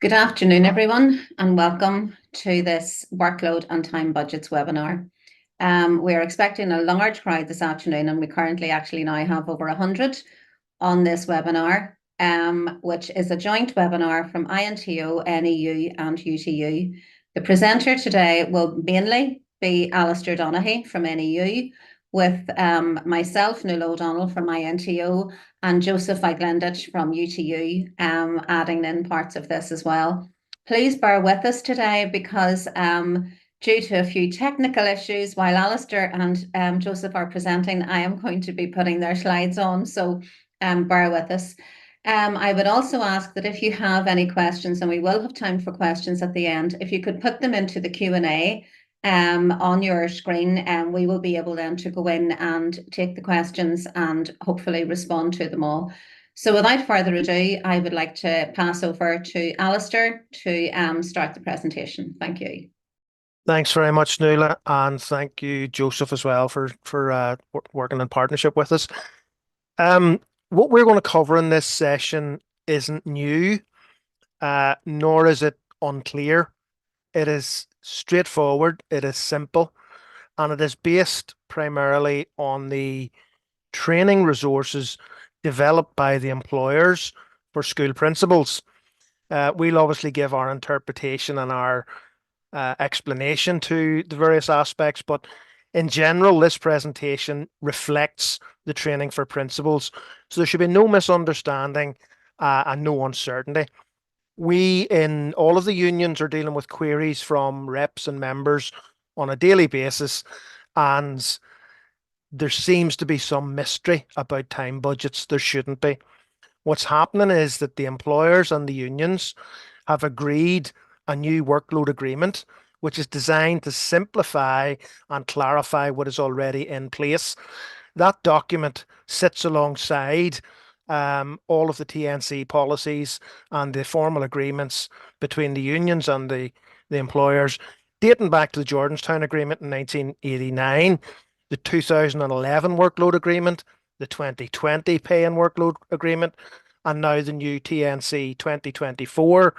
Good afternoon, everyone, and welcome to this Workload and Time Budgets webinar. We're expecting a large crowd this afternoon, and we currently actually now have over 100 on this webinar, which is a joint webinar from INTO, NEU and UTU. The presenter today will mainly be Alistair Donaghy from NEU, with myself, Nuala O'Donnell from INTO, and Joseph Iglendich from UTU adding in parts of this as well. Please bear with us today because due to a few technical issues, while Alistair and Joseph are presenting, I am going to be putting their slides on, so bear with us. I would also ask that if you have any questions, and we will have time for questions at the end, if you could put them into the Q&A on your screen, and we will be able then to go in and take the questions and hopefully respond to them all. So without further ado, I would like to pass over to Alistair to start the presentation. Thank you. Thanks very much, Nuala, and thank you, Joseph, as well for working in partnership with us. What we're going to cover in this session isn't new, nor is it unclear. It is straightforward, it is simple, and it is based primarily on the training resources developed by the employers for school principals. We'll obviously give our interpretation and our explanation to the various aspects, but in general, this presentation reflects the training for principals. So there should be no misunderstanding and no uncertainty. We, in all of the unions, are dealing with queries from reps and members on a daily basis, and there seems to be some mystery about time budgets. There shouldn't be. What's happening is that the employers and the unions have agreed a new workload agreement, which is designed to simplify and clarify what is already in place. That document sits alongside all of the TNC policies and the formal agreements between the unions and the employers, dating back to the Georgetown Agreement in 1989, the 2011 Workload Agreement, the 2020 Pay and Workload Agreement, and now the new TNC 2024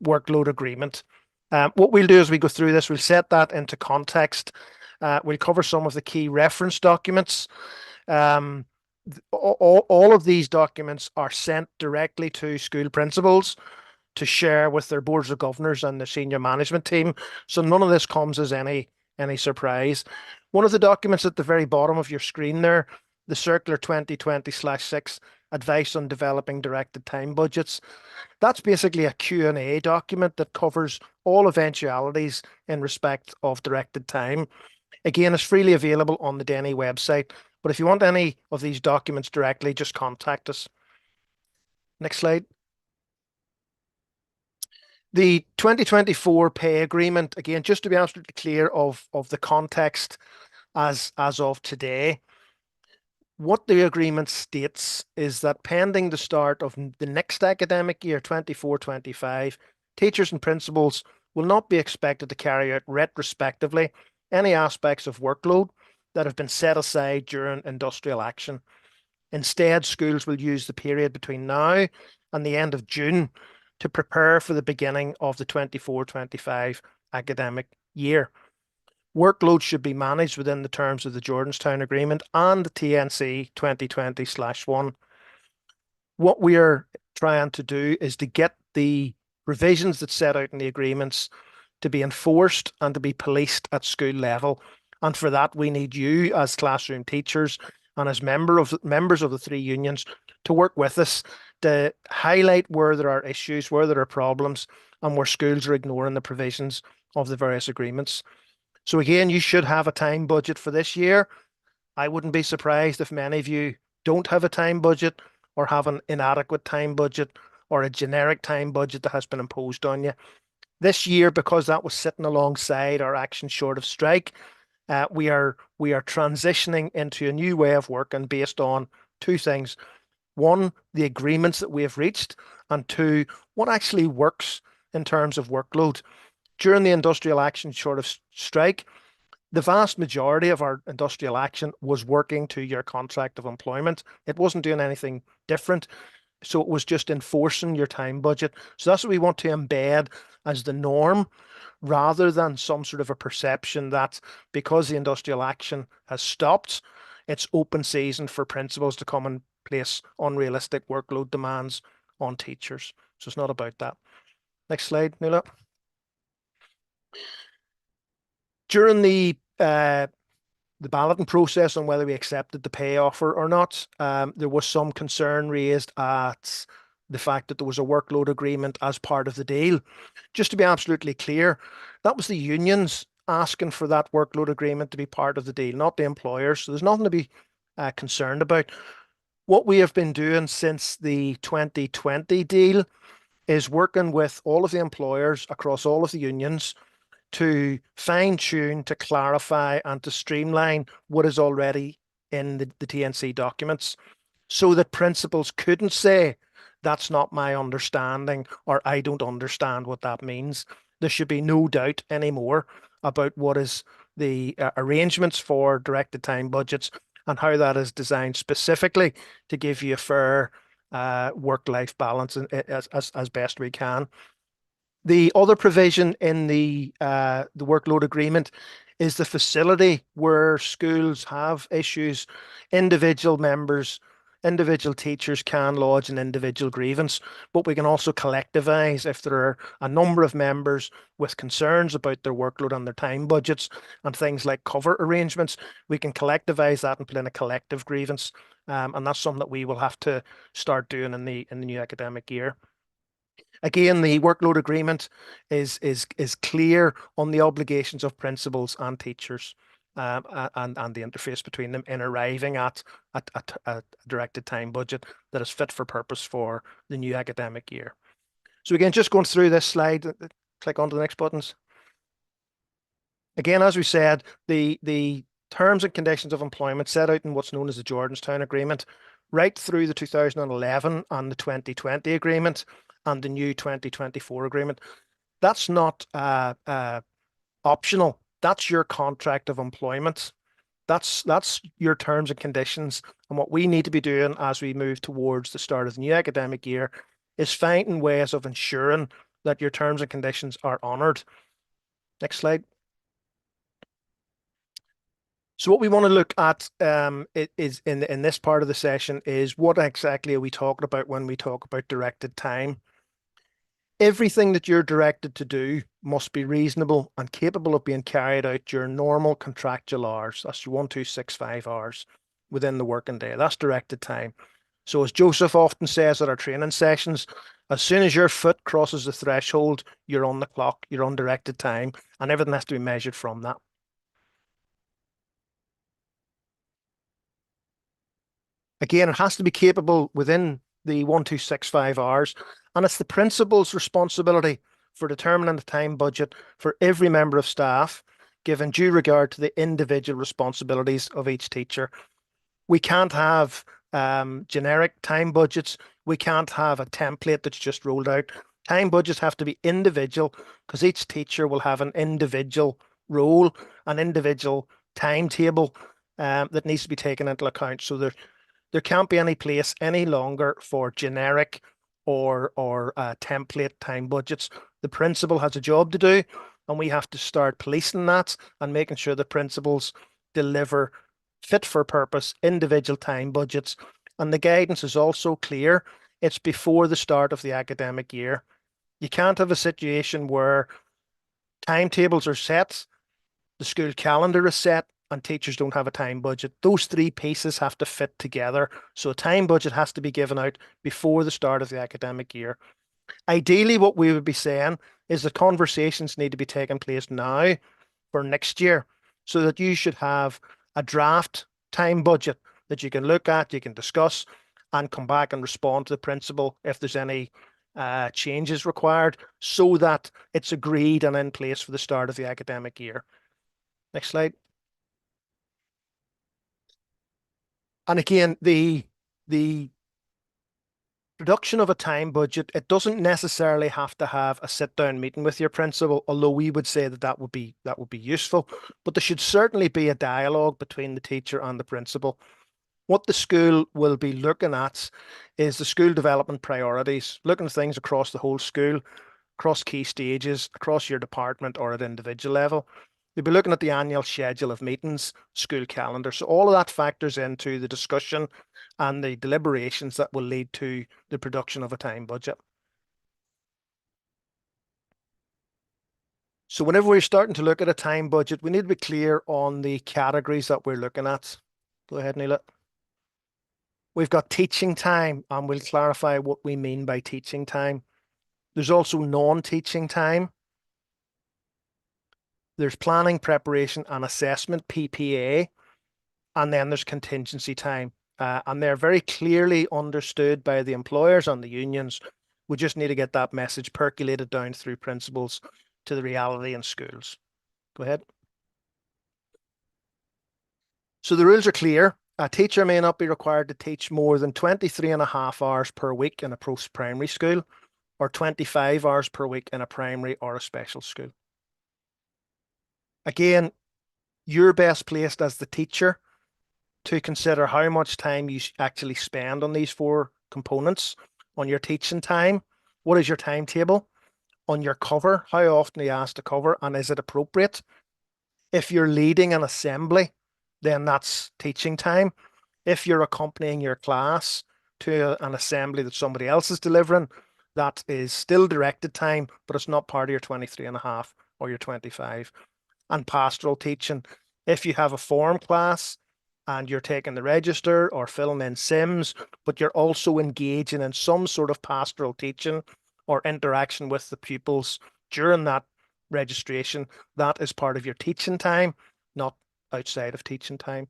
Workload Agreement. What we'll do as we go through this, we'll set that into context. We'll cover some of the key reference documents. All of these documents are sent directly to school principals to share with their boards of governors and the senior management team. So none of this comes as any surprise. One of the documents at the very bottom of your screen there, the Circular 2020/6 Advice on Developing Directed Time Budgets. That's basically a Q&A document that covers all eventualities in respect of directed time. Again, it's freely available on the DENI website, but if you want any of these documents directly, just contact us. Next slide. The 2024 pay agreement, again, just to be absolutely clear of the context as of today, what the agreement states is that pending the start of the next academic year, 24-25, teachers and principals will not be expected to carry out retrospectively any aspects of workload that have been set aside during industrial action. Instead, schools will use the period between now and the end of June to prepare for the beginning of the 24-25 academic year. Workload should be managed within the terms of the Georgetown Agreement and the TNC 2020/1. What we are trying to do is to get the provisions that set out in the agreements to be enforced and to be policed at school level. And for that, we need you as classroom teachers and as members of the three unions to work with us to highlight where there are issues, where there are problems, and where schools are ignoring the provisions of the various agreements. So again, you should have a time budget for this year. I wouldn't be surprised if many of you don't have a time budget or have an inadequate time budget or a generic time budget that has been imposed on you. This year, because that was sitting alongside our action short of strike, we are transitioning into a new way of working based on two things. One, the agreements that we have reached, and two, what actually works in terms of workload. During the industrial action short of strike, the vast majority of our industrial action was working to your contract of employment. It wasn't doing anything different. So it was just enforcing your time budget. So that's what we want to embed as the norm, rather than some sort of a perception that because the industrial action has stopped, it's open season for principals to come and place unrealistic workload demands on teachers. So it's not about that. Next slide, Nuala. During the balloting process on whether we accepted the pay offer or not, there was some concern raised at the fact that there was a workload agreement as part of the deal. Just to be absolutely clear, that was the unions asking for that workload agreement to be part of the deal, not the employers. So there's nothing to be concerned about. What we have been doing since the 2020 deal is working with all of the employers across all of the unions to fine tune, to clarify, and to streamline what is already in the TNC documents so that principals couldn't say, that's not my understanding, or I don't understand what that means. There should be no doubt anymore about what is the arrangements for directed time budgets and how that is designed specifically to give you a fair work-life balance as best we can. The other provision in the workload agreement is the facility where schools have issues. Individual teachers can lodge an individual grievance, but we can also collectivise if there are a number of members with concerns about their workload and their time budgets and things like cover arrangements. We can collectivise that and put in a collective grievance, and that's something that we will have to start doing in the new academic year. Again, the workload agreement is clear on the obligations of principals and teachers, and the interface between them in arriving at a directed time budget that is fit for purpose for the new academic year. So again, just going through this slide, click onto the next buttons. Again, as we said, the terms and conditions of employment set out in what's known as the Jordanstown Agreement, right through the 2011 and the 2020 agreement and the new 2024 agreement. That's not optional. That's your contract of employment. That's your terms and conditions. And what we need to be doing as we move towards the start of the new academic year is finding ways of ensuring that your terms and conditions are honoured. Next slide. So what we want to look at is in this part of the session is what exactly are we talking about when we talk about directed time. Everything that you're directed to do must be reasonable and capable of being carried out during normal contractual hours. That's your 1265 hours within the working day. That's directed time. So as Joseph often says at our training sessions, as soon as your foot crosses the threshold, you're on the clock, you're on directed time, and everything has to be measured from that. Again, it has to be capable within the 1265 hours, and it's the principal's responsibility for determining the time budget for every member of staff, given due regard to the individual responsibilities of each teacher. We can't have generic time budgets. We can't have a template that's just rolled out. Time budgets have to be individual because each teacher will have an individual role, an individual timetable that needs to be taken into account. So there can't be any place any longer for generic or template time budgets. The principal has a job to do, and we have to start policing that and making sure the principals deliver fit for purpose individual time budgets. And the guidance is also clear. It's before the start of the academic year. You can't have a situation where timetables are set, the school calendar is set, and teachers don't have a time budget. Those three pieces have to fit together. So a time budget has to be given out before the start of the academic year. Ideally, what we would be saying is that conversations need to be taking place now for next year so that you should have a draft time budget that you can look at, you can discuss, and come back and respond to the principal if there's any changes required so that it's agreed and in place for the start of the academic year. Next slide. And again, the production of a time budget, it doesn't necessarily have to have a sit-down meeting with your principal, although we would say that would be useful. But there should certainly be a dialogue between the teacher and the principal. What the school will be looking at is the school development priorities, looking at things across the whole school, across key stages, across your department or at individual level. You'll be looking at the annual schedule of meetings, school calendar. So all of that factors into the discussion and the deliberations that will lead to the production of a time budget. So whenever we're starting to look at a time budget, we need to be clear on the categories that we're looking at. Go ahead, Neela. We've got teaching time, and we'll clarify what we mean by teaching time. There's also non-teaching time. There's planning, preparation, and assessment, PPA, and then there's contingency time. And they're very clearly understood by the employers and the unions. We just need to get that message percolated down through principals to the reality in schools. Go ahead. So the rules are clear. A teacher may not be required to teach more than 23.5 hours per week in a post-primary school or 25 hours per week in a primary or a special school. Again, you're best placed as the teacher to consider how much time you actually spend on these four components. On your teaching time, what is your timetable? On your cover, how often are you asked to cover, and is it appropriate? If you're leading an assembly, then that's teaching time. If you're accompanying your class to an assembly that somebody else is delivering, that is still directed time, but it's not part of your 23.5 or your 25. And pastoral teaching, if you have a form class and you're taking the register or filling in sims, but you're also engaging in some sort of pastoral teaching or interaction with the pupils during that registration, that is part of your teaching time, not outside of teaching time.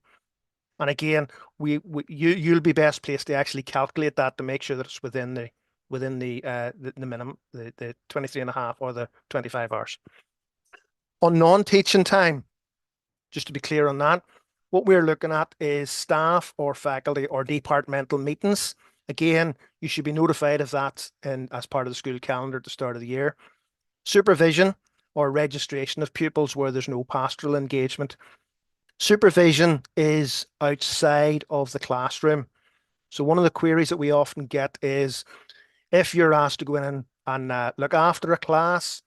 And again, you'll be best placed to actually calculate that to make sure that it's within the minimum, the 23.5 or the 25 hours. On non-teaching time, just to be clear on that, what we're looking at is staff or faculty or departmental meetings. Again, you should be notified of that as part of the school calendar at the start of the year. Supervision or registration of pupils where there's no pastoral engagement. Supervision is outside of the classroom. So one of the queries that we often get is if you're asked to go in and look after a class,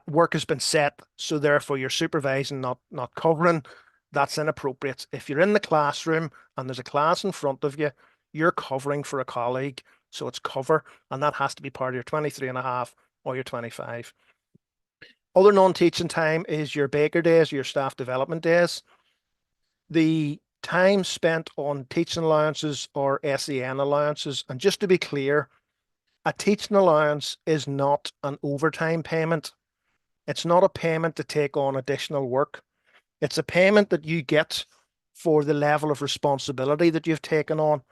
work has been set, so therefore you're supervising, not covering. That's inappropriate. If you're in the classroom and there's a class in front of you, you're covering for a colleague, so it's cover, and that has to be part of your 23.5 or your 25. Other non-teaching time is your baker days, your staff development days. The time spent on teaching allowances or SEN allowances, and just to be clear, a teaching allowance is not an overtime payment. It's not a payment to take on additional work. It's a payment that you get for the level of responsibility that you've taken on.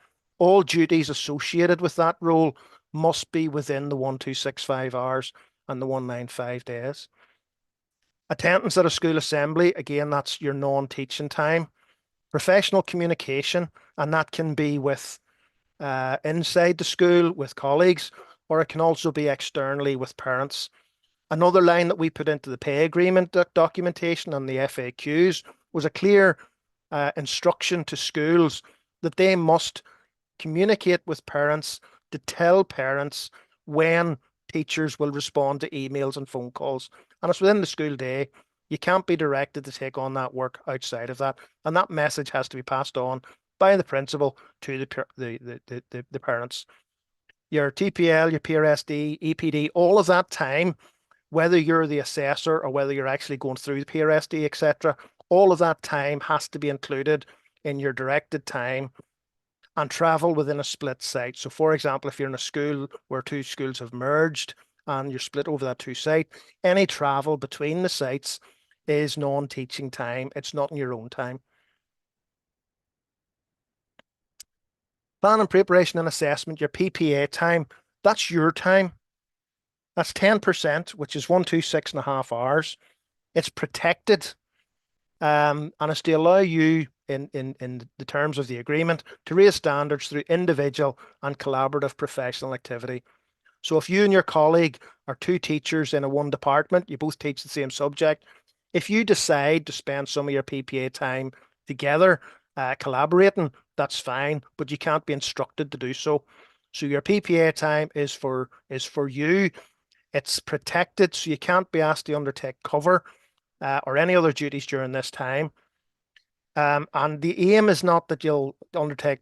All duties associated with that role must be within the 1265 hours and the 195 days. Attendance at a school assembly, again, that's your non-teaching time. Professional communication, and that can be with inside the school with colleagues, or it can also be externally with parents. Another line that we put into the pay agreement documentation and the FAQs was a clear instruction to schools that they must communicate with parents to tell parents when teachers will respond to emails and phone calls. And it's within the school day. You can't be directed to take on that work outside of that. And that message has to be passed on by the principal to the parents. Your TPL, your PRSD, EPD, all of that time, whether you're the assessor or whether you're actually going through the PRSD, etc., all of that time has to be included in your directed time and travel within a split site. So for example, if you're in a school where two schools have merged and you're split over that two site, any travel between the sites is non-teaching time. It's not in your own time. Plan and preparation and assessment, your PPA time, that's your time. That's 10%, which is 126.5 hours. It's protected. And it's to allow you in the terms of the agreement to raise standards through individual and collaborative professional activity. So if you and your colleague are two teachers in a one department, you both teach the same subject, if you decide to spend some of your PPA time together collaborating, that's fine, but you can't be instructed to do so. So your PPA time is for you. It's protected, so you can't be asked to undertake cover or any other duties during this time. And the aim is not that you'll undertake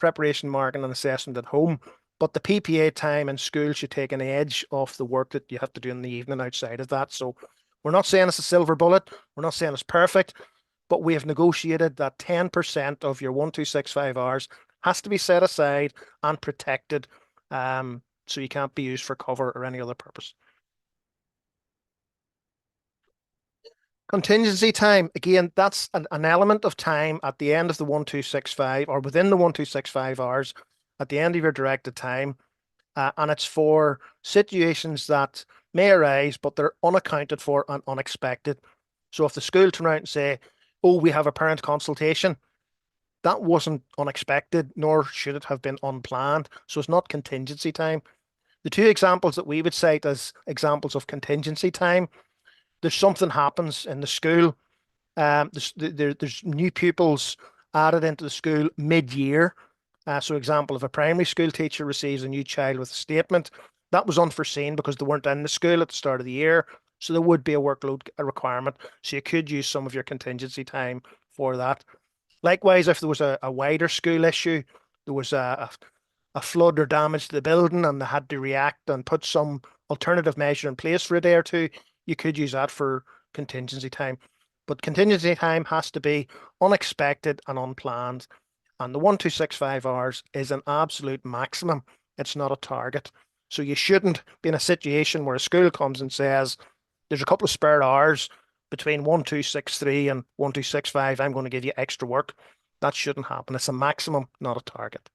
preparation, marking, and assessment at home, but the PPA time in school should take an edge off the work that you have to do in the evening outside of that. So we're not saying it's a silver bullet. We're not saying it's perfect, but we have negotiated that 10% of your 1265 hours has to be set aside and protected, so you can't be used for cover or any other purpose. Contingency time, again, that's an element of time at the end of the 1265 or within the 1265 hours at the end of your directed time. And it's for situations that may arise, but they're unaccounted for and unexpected. So if the school turn around and say, oh, we have a parent consultation, that wasn't unexpected, nor should it have been unplanned. So it's not contingency time. The two examples that we would cite as examples of contingency time, there's something happens in the school. There's new pupils added into the school mid-year. So example, if a primary school teacher receives a new child with a statement, that was unforeseen because they weren't in the school at the start of the year. So there would be a workload requirement. So you could use some of your contingency time for that. Likewise, if there was a wider school issue, there was a flood or damage to the building and they had to react and put some alternative measure in place for a day or two, you could use that for contingency time. But contingency time has to be unexpected and unplanned. And the 1265 hours is an absolute maximum. It's not a target. So you shouldn't be in a situation where a school comes and says, there's a couple of spare hours between 1263 and 1265. I'm going to give you extra work. That shouldn't happen. It's a maximum, not a target.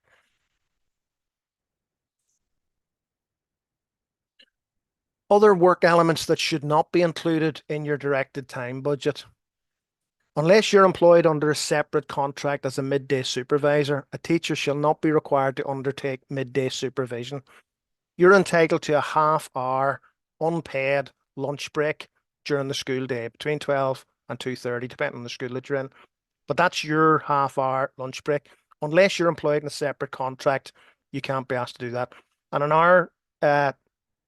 Other work elements that should not be included in your directed time budget. Unless you're employed under a separate contract as a midday supervisor, a teacher shall not be required to undertake midday supervision. You're entitled to a half-hour unpaid lunch break during the school day between 12 and 2:30, depending on the school that you're in. But that's your half-hour lunch break. Unless you're employed in a separate contract, you can't be asked to do that. And in our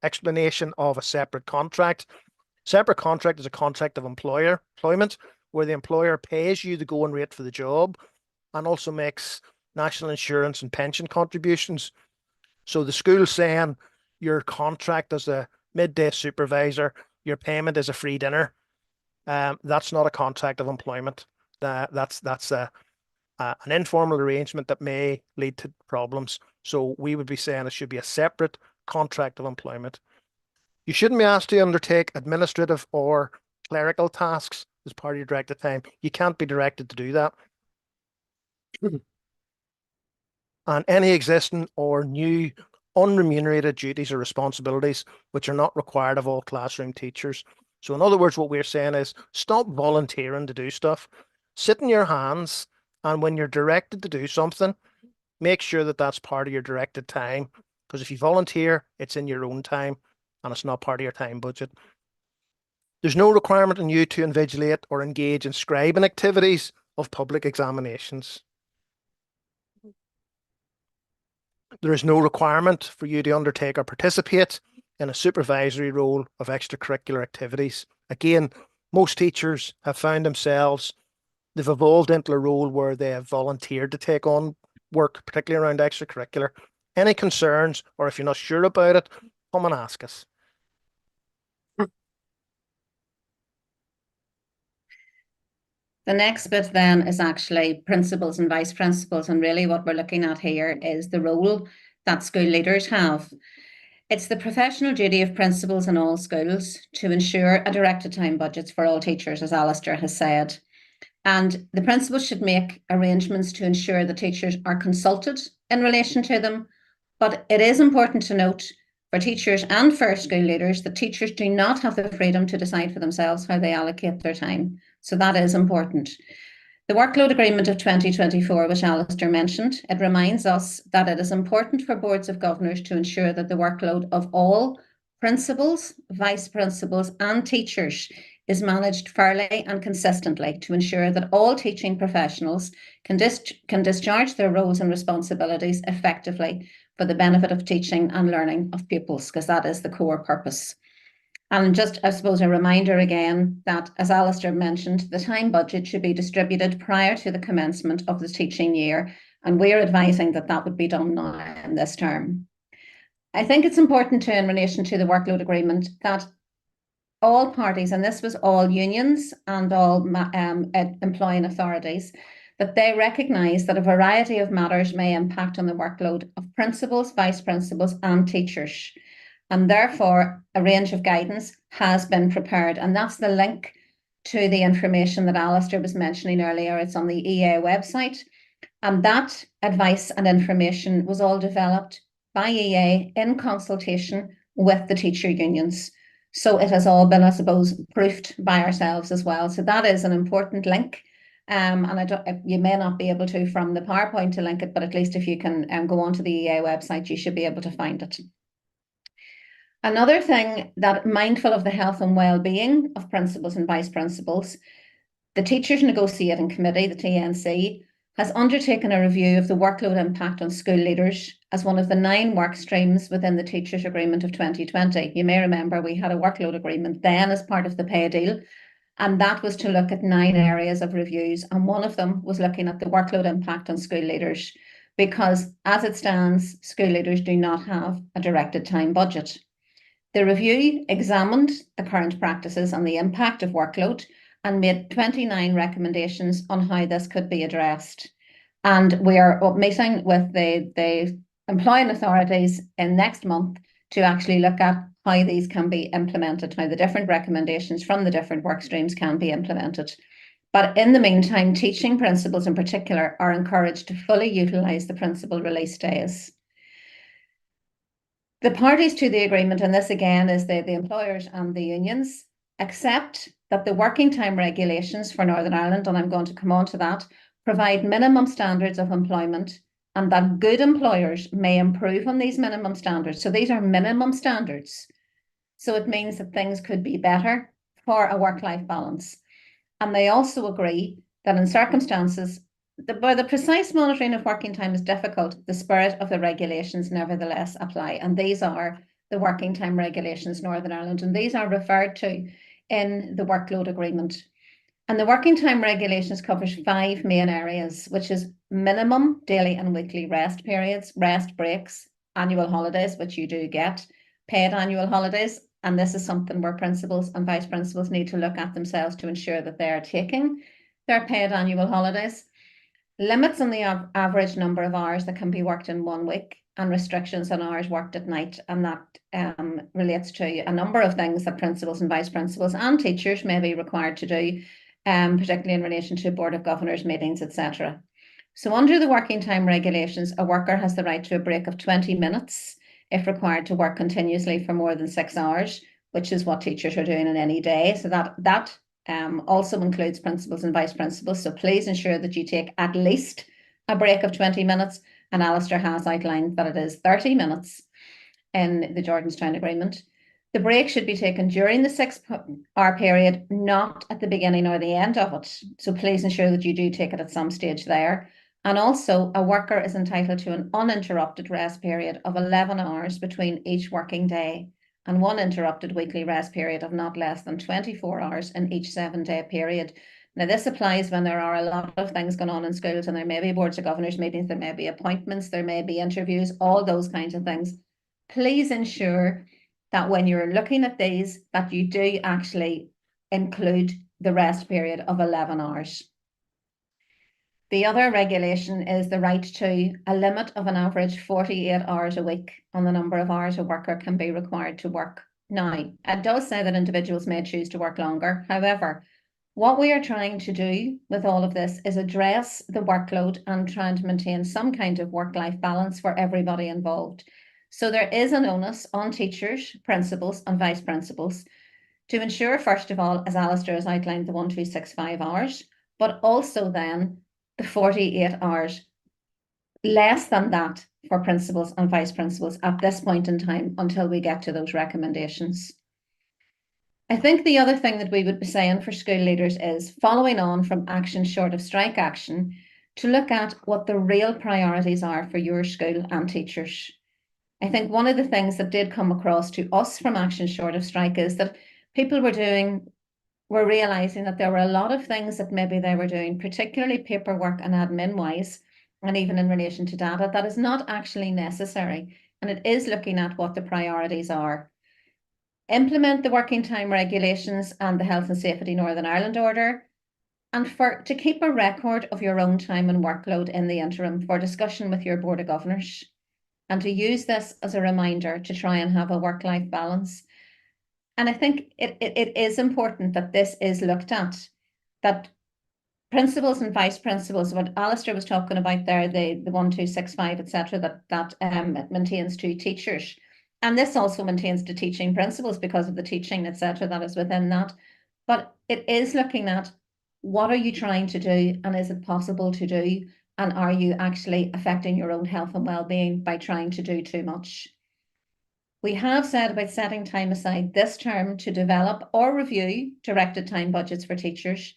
explanation of a separate contract is a contract of employment where the employer pays you the going rate for the job and also makes national insurance and pension contributions. So the school's saying your contract as a midday supervisor, your payment is a free dinner. That's not a contract of employment. That's an informal arrangement that may lead to problems. So we would be saying it should be a separate contract of employment. You shouldn't be asked to undertake administrative or clerical tasks as part of your directed time. You can't be directed to do that. And any existing or new unremunerated duties or responsibilities which are not required of all classroom teachers. So in other words, what we're saying is stop volunteering to do stuff. Sit in your hands, and when you're directed to do something, make sure that that's part of your directed time. Because if you volunteer, it's in your own time and it's not part of your time budget. There's no requirement on you to invigilate or engage in scribing activities of public examinations. There is no requirement for you to undertake or participate in a supervisory role of extracurricular activities. Again, most teachers have found themselves, they've evolved into a role where they have volunteered to take on work, particularly around extracurricular. Any concerns, or if you're not sure about it, come and ask us. The next bit then is actually principals and vice principals. And really what we're looking at here is the role that school leaders have. It's the professional duty of principals in all schools to ensure a directed time budgets for all teachers, as Alistair has said. And the principals should make arrangements to ensure the teachers are consulted in relation to them. But it is important to note for teachers and for school leaders that teachers do not have the freedom to decide for themselves how they allocate their time. So that is important. The workload agreement of 2024, which Alistair mentioned, it reminds us that it is important for boards of governors to ensure that the workload of all principals, vice principals and teachers is managed fairly and consistently to ensure that all teaching professionals can discharge their roles and responsibilities effectively for the benefit of teaching and learning of pupils, because that is the core purpose. And just, I suppose, a reminder again that, as Alistair mentioned, the time budget should be distributed prior to the commencement of the teaching year, and we're advising that that would be done now in this term. I think it's important too, in relation to the workload agreement, that all parties, and this was all unions and all employing authorities, that they recognise that a variety of matters may impact on the workload of principals, vice principals and teachers. And therefore, a range of guidance has been prepared. And that's the link to the information that Alistair was mentioning earlier. It's on the EA website. And that advice and information was all developed by EA in consultation with the teacher unions. So it has all been, I suppose, proofed by ourselves as well. So that is an important link. And you may not be able to from the PowerPoint to link it, but at least if you can go onto the EA website, you should be able to find it. Another thing, that mindful of the health and well-being of principals and vice principals, the Teachers Negotiating Committee, the TNC, has undertaken a review of the workload impact on school leaders as one of the 9 work streams within the Teachers Agreement of 2020. You may remember we had a workload agreement then as part of the pay deal, and that was to look at 9 areas of reviews, and one of them was looking at the workload impact on school leaders, because as it stands, school leaders do not have a directed time budget. The review examined the current practices and the impact of workload and made 29 recommendations on how this could be addressed. And we are meeting with the employing authorities in next month to actually look at how these can be implemented, how the different recommendations from the different work streams can be implemented. But in the meantime, teaching principals in particular are encouraged to fully utilise the principal release days. The parties to the agreement, and this again is the employers and the unions, accept that the working time regulations for Northern Ireland, and I'm going to come on to that, provide minimum standards of employment, and that good employers may improve on these minimum standards. So these are minimum standards. So it means that things could be better for a work-life balance. And they also agree that in circumstances where the precise monitoring of working time is difficult, the spirit of the regulations nevertheless apply. And these are the working time regulations Northern Ireland, and these are referred to in the workload agreement. And the working time regulations covers 5 main areas, which is minimum daily and weekly rest periods, rest breaks, annual holidays, which you do get, paid annual holidays. And this is something where principals and vice principals need to look at themselves to ensure that they are taking their paid annual holidays. Limits on the average number of hours that can be worked in 1 week, and restrictions on hours worked at night. And that relates to a number of things that principals and vice principals and teachers may be required to do, particularly in relation to Board of Governors meetings, etc. So under the working time regulations, a worker has the right to a break of 20 minutes if required to work continuously for more than 6 hours, which is what teachers are doing in any day. So that also includes principals and vice principals. So please ensure that you take at least a break of 20 minutes. And Alistair has outlined that it is 30 minutes in the Jordanstown Agreement. The break should be taken during the 6-hour period, not at the beginning or the end of it. So please ensure that you do take it at some stage there. And also, a worker is entitled to an uninterrupted rest period of 11 hours between each working day, and 1 interrupted weekly rest period of not less than 24 hours in each 7-day period. Now, this applies when there are a lot of things going on in schools, and there may be boards of governors meetings, there may be appointments, there may be interviews, all those kinds of things. Please ensure that when you're looking at these, that you do actually include the rest period of 11 hours. The other regulation is the right to a limit of an average 48 hours a week on the number of hours a worker can be required to work. Now, it does say that individuals may choose to work longer. However, what we are trying to do with all of this is address the workload and trying to maintain some kind of work-life balance for everybody involved. So there is an onus on teachers, principals and vice principals to ensure, first of all, as Alistair has outlined, the 1265 hours, but also then the 48 hours, less than that for principals and vice principals at this point in time until we get to those recommendations. I think the other thing that we would be saying for school leaders is following on from action short of strike action to look at what the real priorities are for your school and teachers. I think one of the things that did come across to us from action short of strike is that people were realizing that there were a lot of things that maybe they were doing, particularly paperwork and admin wise, and even in relation to data, that is not actually necessary. And it is looking at what the priorities are. Implement the working time regulations and the Health and Safety Northern Ireland Order, and to keep a record of your own time and workload in the interim for discussion with your Board of Governors, and to use this as a reminder to try and have a work-life balance. And I think it is important that this is looked at, that principals and vice principals, what Alistair was talking about there, the 1265, etc., that maintains to teachers. And this also maintains to teaching principals because of the teaching, etc., that is within that. But it is looking at what are you trying to do and is it possible to do? And are you actually affecting your own health and well-being by trying to do too much? We have said about setting time aside this term to develop or review directed time budgets for teachers.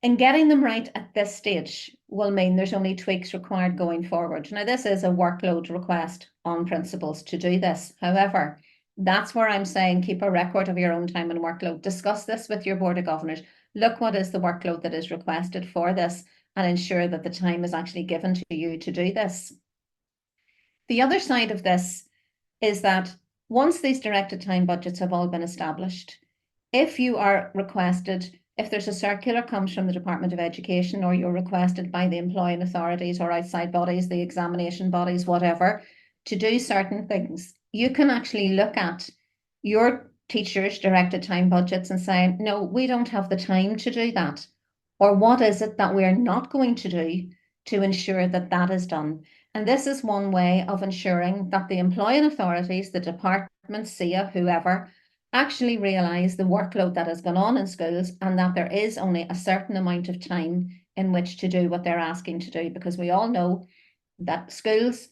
And getting them right at this stage will mean there's only tweaks required going forward. Now, this is a workload request on principals to do this. However, that's where I'm saying keep a record of your own time and workload. Discuss this with your Board of Governors. Look what is the workload that is requested for this and ensure that the time is actually given to you to do this. The other side of this is that once these directed time budgets have all been established, if you are requested, if there's a circular comes from the Department of Education or you're requested by the employing authorities or outside bodies, the examination bodies, whatever, to do certain things, you can actually look at your teachers' directed time budgets and say, no, we don't have the time to do that. Or what is it that we're not going to do to ensure that that is done? And this is one way of ensuring that the employing authorities, the department, SIA, whoever, actually realise the workload that has gone on in schools and that there is only a certain amount of time in which to do what they're asking to do. Because we all know that schools,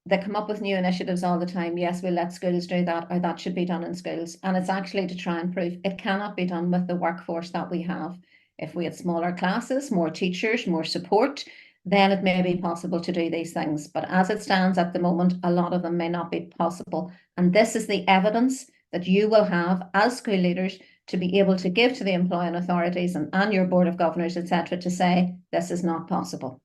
they come up with new initiatives all the time. Yes, we'll let schools do that, or that should be done in schools. And it's actually to try and prove it cannot be done with the workforce that we have. If we had smaller classes, more teachers, more support, then it may be possible to do these things. But as it stands at the moment, a lot of them may not be possible. And this is the evidence that you will have as school leaders to be able to give to the employing authorities and your Board of Governors, etc., to say this is not possible.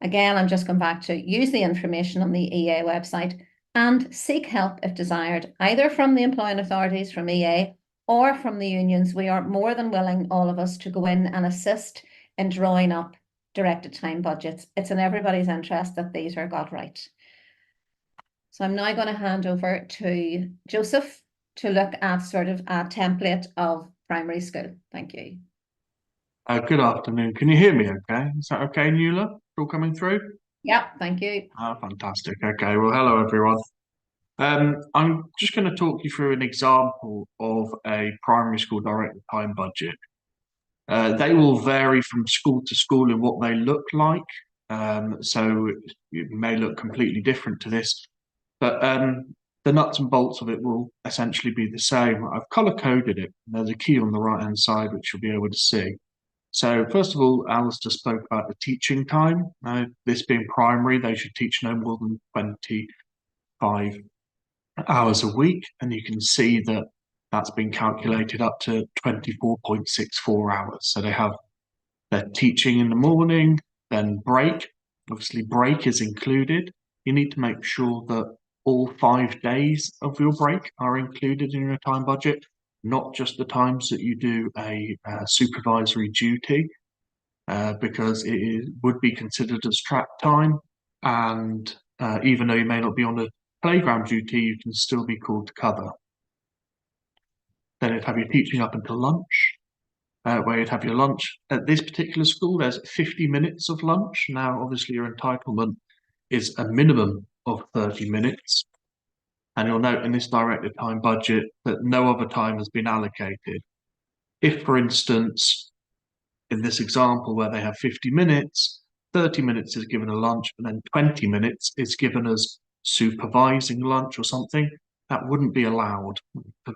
Again, I'm just going back to use the information on the EA website and seek help if desired, either from the employing authorities, from EA, or from the unions. We are more than willing, all of us, to go in and assist in drawing up directed time budgets. It's in everybody's interest that these are got right. So I'm now going to hand over to Joseph to look at sort of a template of primary school. Thank you. Good afternoon. Can you hear me okay? Is that okay, Nuala? All coming through? Yeah, thank you. Oh, fantastic. Okay, well, hello, everyone. I'm just going to talk you through an example of a primary school directed time budget. They will vary from school to school in what they look like. So it may look completely different to this, but the nuts and bolts of it will essentially be the same. I've color coded it. There's a key on the right hand side, which you'll be able to see. So first of all, Alistair spoke about the teaching time. This being primary, they should teach no more than 25 hours a week. And you can see that that's been calculated up to 24.64 hours. So they have their teaching in the morning, then break. Obviously, break is included. You need to make sure that all 5 days of your break are included in your time budget, not just the times that you do a supervisory duty, because would be considered as track time. And even though you may not be on a playground duty, you can still be called to cover. Then you'd have your teaching up until lunch, where you'd have your lunch. At this particular school, there's 50 minutes of lunch. Now, obviously, your entitlement is a minimum of 30 minutes. And you'll note in this directed time budget that no other time has been allocated. If, for instance, in this example where they have 50 minutes, 30 minutes is given a lunch, and then 20 minutes is given as supervising lunch or something, that wouldn't be allowed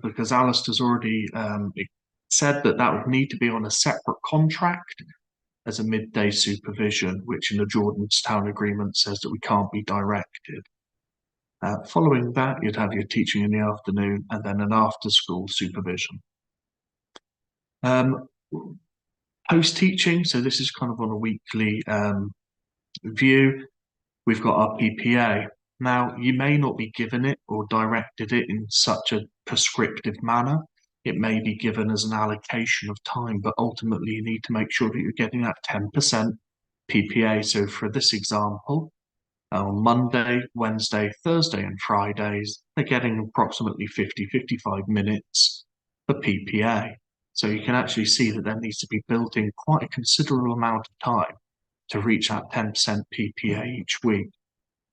because Alistair's already said that that would need to be on a separate contract as a midday supervision, which in the Jordanstown agreement says that we can't be directed. Following that, you'd have your teaching in the afternoon and then an after-school supervision. Post-teaching, so this is kind of on a weekly view, we've got our PPA. Now, you may not be given it or directed it in such a prescriptive manner. It may be given as an allocation of time, but ultimately you need to make sure that you're getting that 10% PPA. So for this example, on Monday, Wednesday, Thursday, and Fridays, they're getting approximately 55 minutes for PPA. So you can actually see that there needs to be built in quite a considerable amount of time to reach that 10% PPA each week.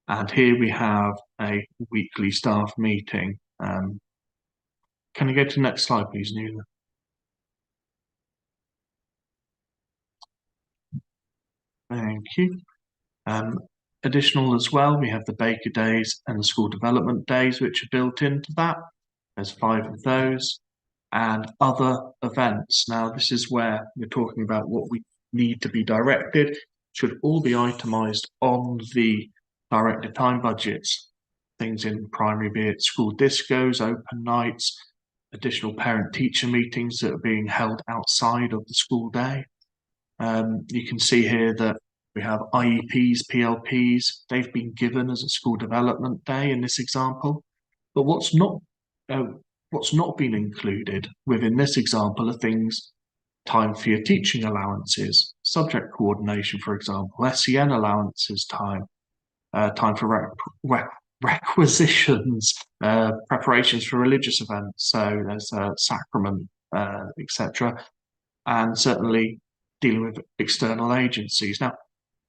And here we have a weekly staff meeting. Can you go to the next slide, please, Nuala? Thank you. Additional as well, we have the Baker Days and the School Development Days, which are built into that. There's 5 of those. And other events. Now, this is where we're talking about what we need to be directed. Should all be itemised on the directed time budgets. Things in primary, be it school discos, open nights, additional parent-teacher meetings that are being held outside of the school day. You can see here that we have IEPs, PLPs. They've been given as a school development day in this example. But what's not been included within this example are things, time for your teaching allowances, subject coordination, for example, SEN allowances time, time for requisitions, preparations for religious events, so there's sacrament, etc. And certainly dealing with external agencies. Now,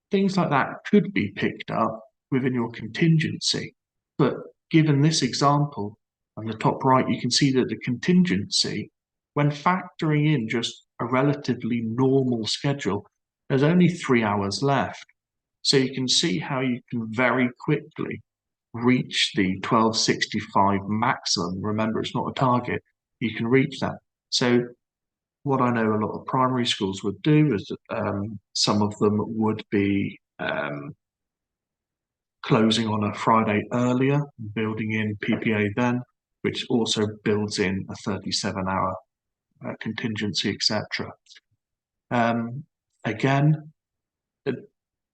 things like that could be picked up within your contingency, but given this example, on the top right, you can see that the contingency, when factoring in just a relatively normal schedule, there's only 3 hours left. So you can see how you can very quickly reach the 1265 maximum. Remember, it's not a target. You can reach that. So what I know a lot of primary schools would do is some of them would be closing on a Friday earlier, building in PPA then, which also builds in a 37-hour contingency, etc. Again,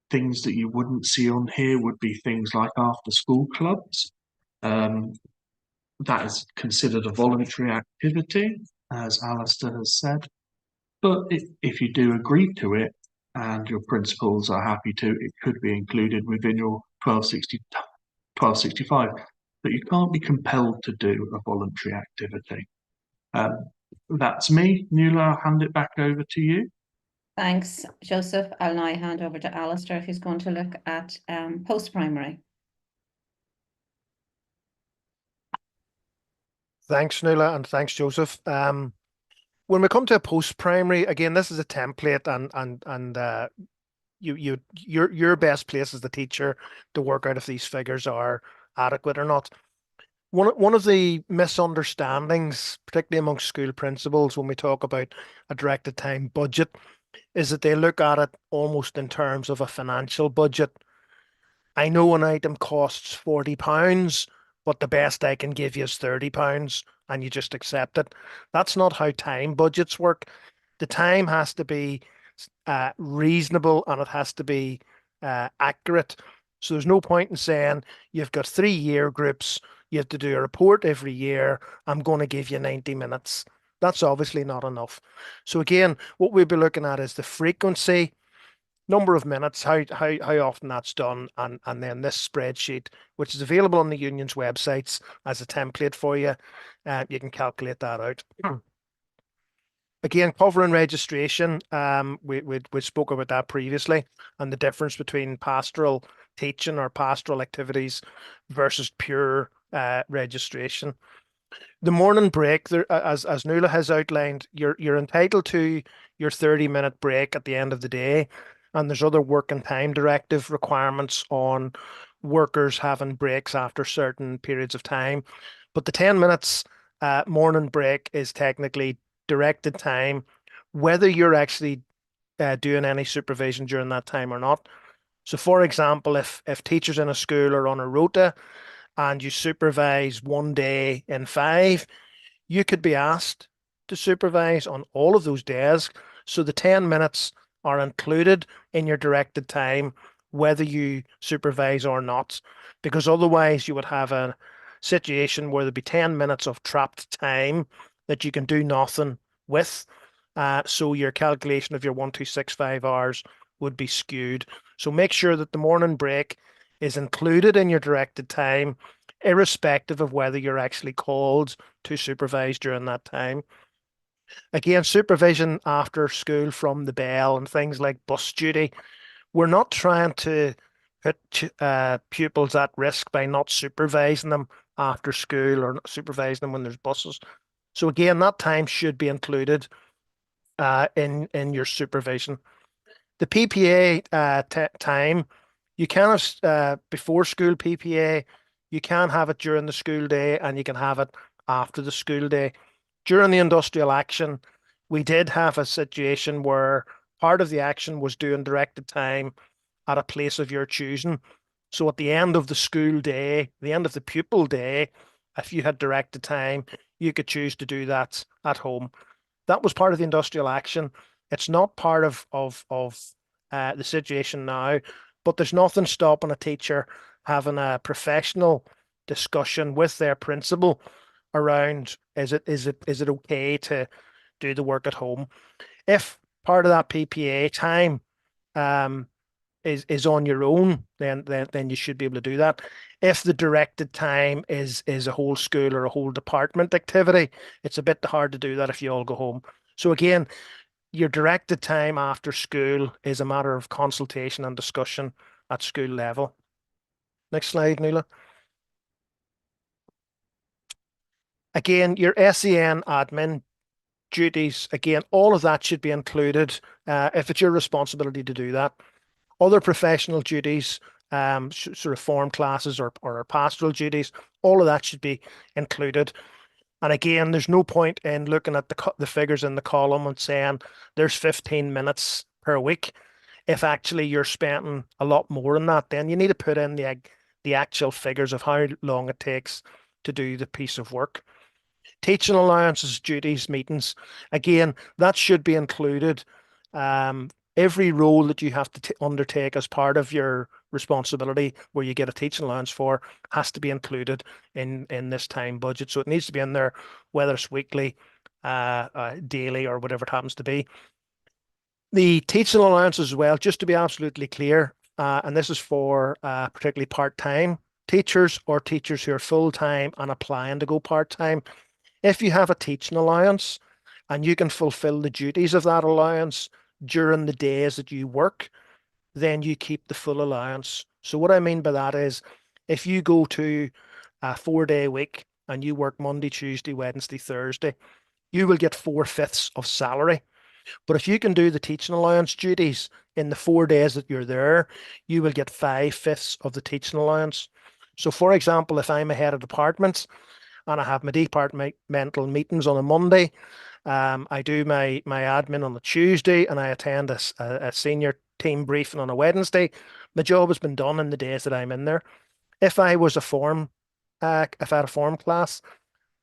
things that you wouldn't see on here would be things like after-school clubs. That is considered a voluntary activity, as Alistair has said. But if you do agree to it and your principals are happy to, it could be included within your 1265. But you can't be compelled to do a voluntary activity. That's me. Nuala, I'll hand it back over to you. Thanks, Joseph. I'll now hand over to Alistair if he's going to look at post-primary. Thanks, Nuala, and thanks, Joseph. When we come to a post-primary, again, this is a template, and your best place as the teacher to work out if these figures are adequate or not. One of the misunderstandings, particularly amongst school principals, when we talk about a directed time budget, is that they look at it almost in terms of a financial budget. I know an item costs £40, but the best I can give you is £30, and you just accept it. That's not how time budgets work. The time has to be reasonable, and it has to be accurate. So there's no point in saying you've got 3-year groups, you have to do a report every year, I'm going to give you 90 minutes. That's obviously not enough. So again, what we'll be looking at is the frequency, number of minutes, how often that's done, and then this spreadsheet, which is available on the union's websites as a template for you. You can calculate that out. Again, covering registration, we spoke about that previously, and the difference between pastoral teaching or pastoral activities versus pure registration. The morning break, there, as Nuala has outlined, you're entitled to your 30-minute break at the end of the day, and there's other working time directive requirements on workers having breaks after certain periods of time. But the 10 minutes morning break is technically directed time, whether you're actually doing any supervision during that time or not. So for example, if teachers in a school are on a rota and you supervise 1 day in 5, you could be asked to supervise on all of those days. So the 10 minutes are included in your directed time, whether you supervise or not, because otherwise you would have a situation where there'd be 10 minutes of trapped time that you can do nothing with. So your calculation of your 1265 hours would be skewed. So make sure that the morning break is included in your directed time, irrespective of whether you're actually called to supervise during that time. Again, supervision after school from the bell and things like bus duty. We're not trying to put pupils at risk by not supervising them after school or not supervising them when there's buses. So again, that time should be included in your supervision. The PPA time, you can have before school PPA, you can have it during the school day, and you can have it after the school day. During the industrial action, we did have a situation where part of the action was doing directed time at a place of your choosing. So at the end of the school day, the end of the pupil day, if you had directed time, you could choose to do that at home. That was part of the industrial action. It's not part of the situation now, but there's nothing stopping a teacher having a professional discussion with their principal around is it okay to do the work at home. If part of that PPA time is on your own, then you should be able to do that. If the directed time is a whole school or a whole department activity, it's a bit hard to do that if you all go home. So again, your directed time after school is a matter of consultation and discussion at school level. Next slide, Nuala. Again, your SEN admin duties, again, all of that should be included if it's your responsibility to do that. Other professional duties, sort of form classes or pastoral duties, all of that should be included. And again, there's no point in looking at the figures in the column and saying there's 15 minutes per week. If actually you're spending a lot more than that, then you need to put in the actual figures of how long it takes to do the piece of work. Teaching allowances, duties, meetings, again, that should be included. Every role that you have to undertake as part of your responsibility where you get a teaching allowance for has to be included in this time budget. So it needs to be in there, whether it's weekly, daily, or whatever it happens to be. The teaching allowance as well, just to be absolutely clear, and this is for particularly part-time teachers or teachers who are full-time and applying to go part-time. If you have a teaching allowance and you can fulfill the duties of that allowance during the days that you work, then you keep the full allowance. So what I mean by that is if you go to a 4-day week and you work Monday, Tuesday, Wednesday, Thursday, you will get 4/5 of salary. But if you can do the teaching allowance duties in the 4 days that you're there, you will get 5/5 of the teaching allowance. So for example, if I'm a head of departments and I have my departmental meetings on a Monday, I do my admin on a Tuesday, and I attend a senior team briefing on a Wednesday. My job has been done in the days that I'm in there. If I was if I had a form class,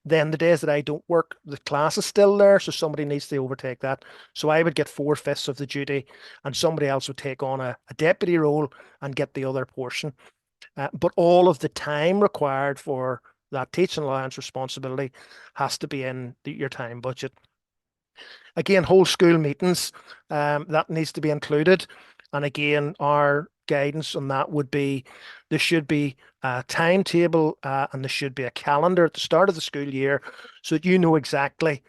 then the days that I don't work, the class is still there, so somebody needs to overtake that. So I would get 4/5 of the duty, and somebody else would take on a deputy role and get the other portion. But all of the time required for that teaching allowance responsibility has to be in your time budget. Again, whole school meetings, that needs to be included. And again, our guidance on that would be there should be a timetable and there should be a calendar at the start of the school year so that you know exactly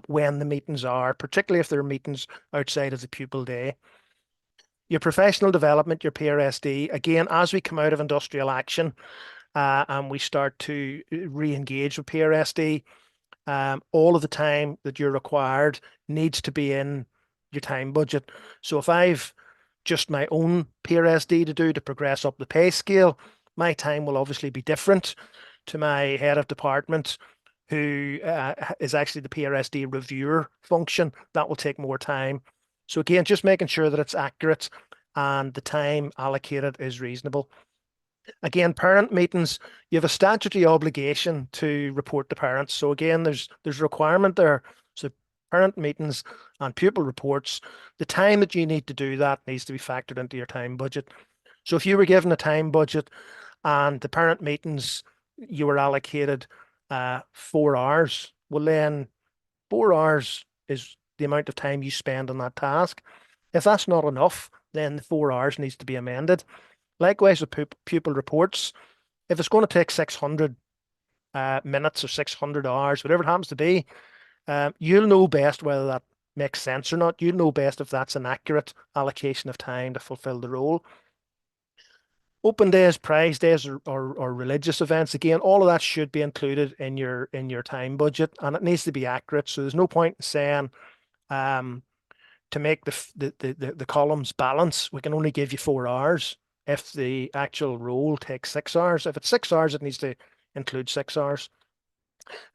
when the meetings are, particularly if there are meetings outside of the pupil day. Your professional development, your PRSD, again, as we come out of industrial action and we start to re-engage with PRSD, all of the time that you're required needs to be in your time budget. So if I've just my own PRSD to do to progress up the pay scale, my time will obviously be different to my head of department, who is actually the PRSD reviewer function. That will take more time. So again, just making sure that it's accurate and the time allocated is reasonable. Again, parent meetings, you have a statutory obligation to report to parents. So again, there's a requirement there. So parent meetings and pupil reports, the time that you need to do that needs to be factored into your time budget. So if you were given a time budget and the parent meetings, you were allocated 4 hours, well then 4 hours is the amount of time you spend on that task. If that's not enough, then the 4 hours needs to be amended. Likewise with pupil reports, if it's going to take 600 minutes or 600 hours, whatever it happens to be, you'll know best whether that makes sense or not. You'll know best if that's an accurate allocation of time to fulfill the role. Open days, prize days, or religious events, again, all of that should be included in your time budget, and it needs to be accurate. So there's no point in saying to make the columns balance, we can only give you 4 hours if the actual role takes 6 hours. If it's 6 hours, it needs to include 6 hours.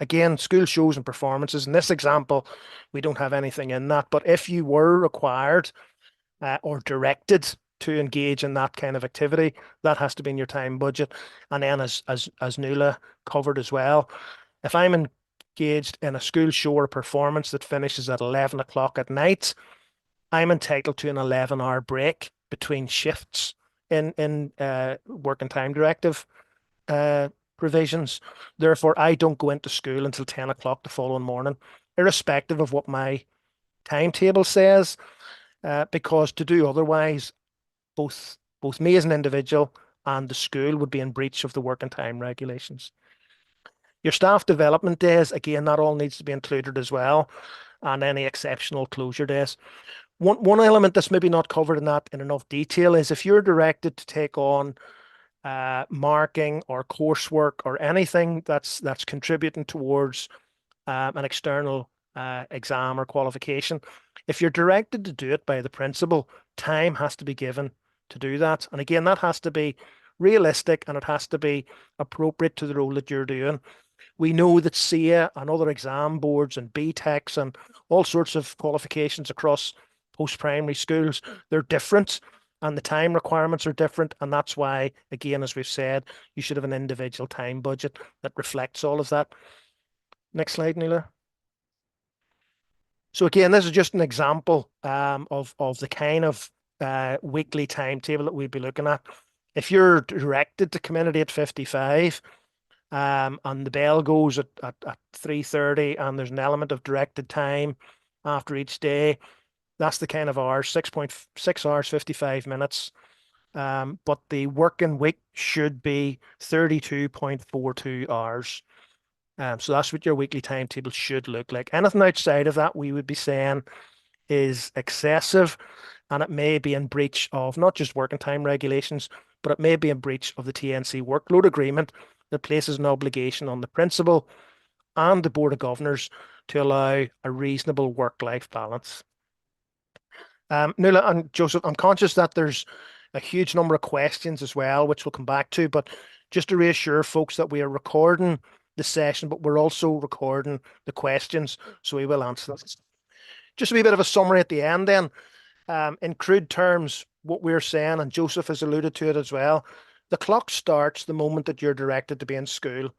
Again, school shows and performances. In this example, we don't have anything in that, but if you were required or directed to engage in that kind of activity, that has to be in your time budget. And then as Nuala covered as well, if I'm engaged in a school show or performance that finishes at 11 o'clock at night, I'm entitled to an 11-hour break between shifts in working time directive provisions. Therefore, I don't go into school until 10 o'clock the following morning, irrespective of what my timetable says, because to do otherwise, both me as an individual and the school would be in breach of the working time regulations. Your staff development days, again, that all needs to be included as well, and any exceptional closure days. One element that's maybe not covered in that in enough detail is if you're directed to take on marking or coursework or anything that's contributing towards an external exam or qualification, if you're directed to do it by the principal, time has to be given to do that. And again, that has to be realistic and it has to be appropriate to the role that you're doing. We know that SEA and other exam boards and BTECs and all sorts of qualifications across post-primary schools, they're different and the time requirements are different. And that's why, again, as we've said, you should have an individual time budget that reflects all of that. Next slide, Nuala. So again, this is just an example of the kind of weekly timetable that we'd be looking at. If you're directed to come in at 8:55 and the bell goes at 3:30 and there's an element of directed time after each day, that's the kind of hours, 6.6 hours, 55 minutes. But the working week should be 32.42 hours. So that's what your weekly timetable should look like. Anything outside of that, we would be saying is excessive, and it may be in breach of not just working time regulations, but it may be in breach of the TNC workload agreement that places an obligation on the principal and the Board of Governors to allow a reasonable work-life balance. Nuala and Joseph, I'm conscious that there's a huge number of questions as well, which we'll come back to, but just to reassure folks that we are recording the session, but we're also recording the questions, so we will answer them. Just a wee bit of a summary at the end then. In crude terms, what we're saying, and Joseph has alluded to it as well, the clock starts the moment that you're directed to be in school.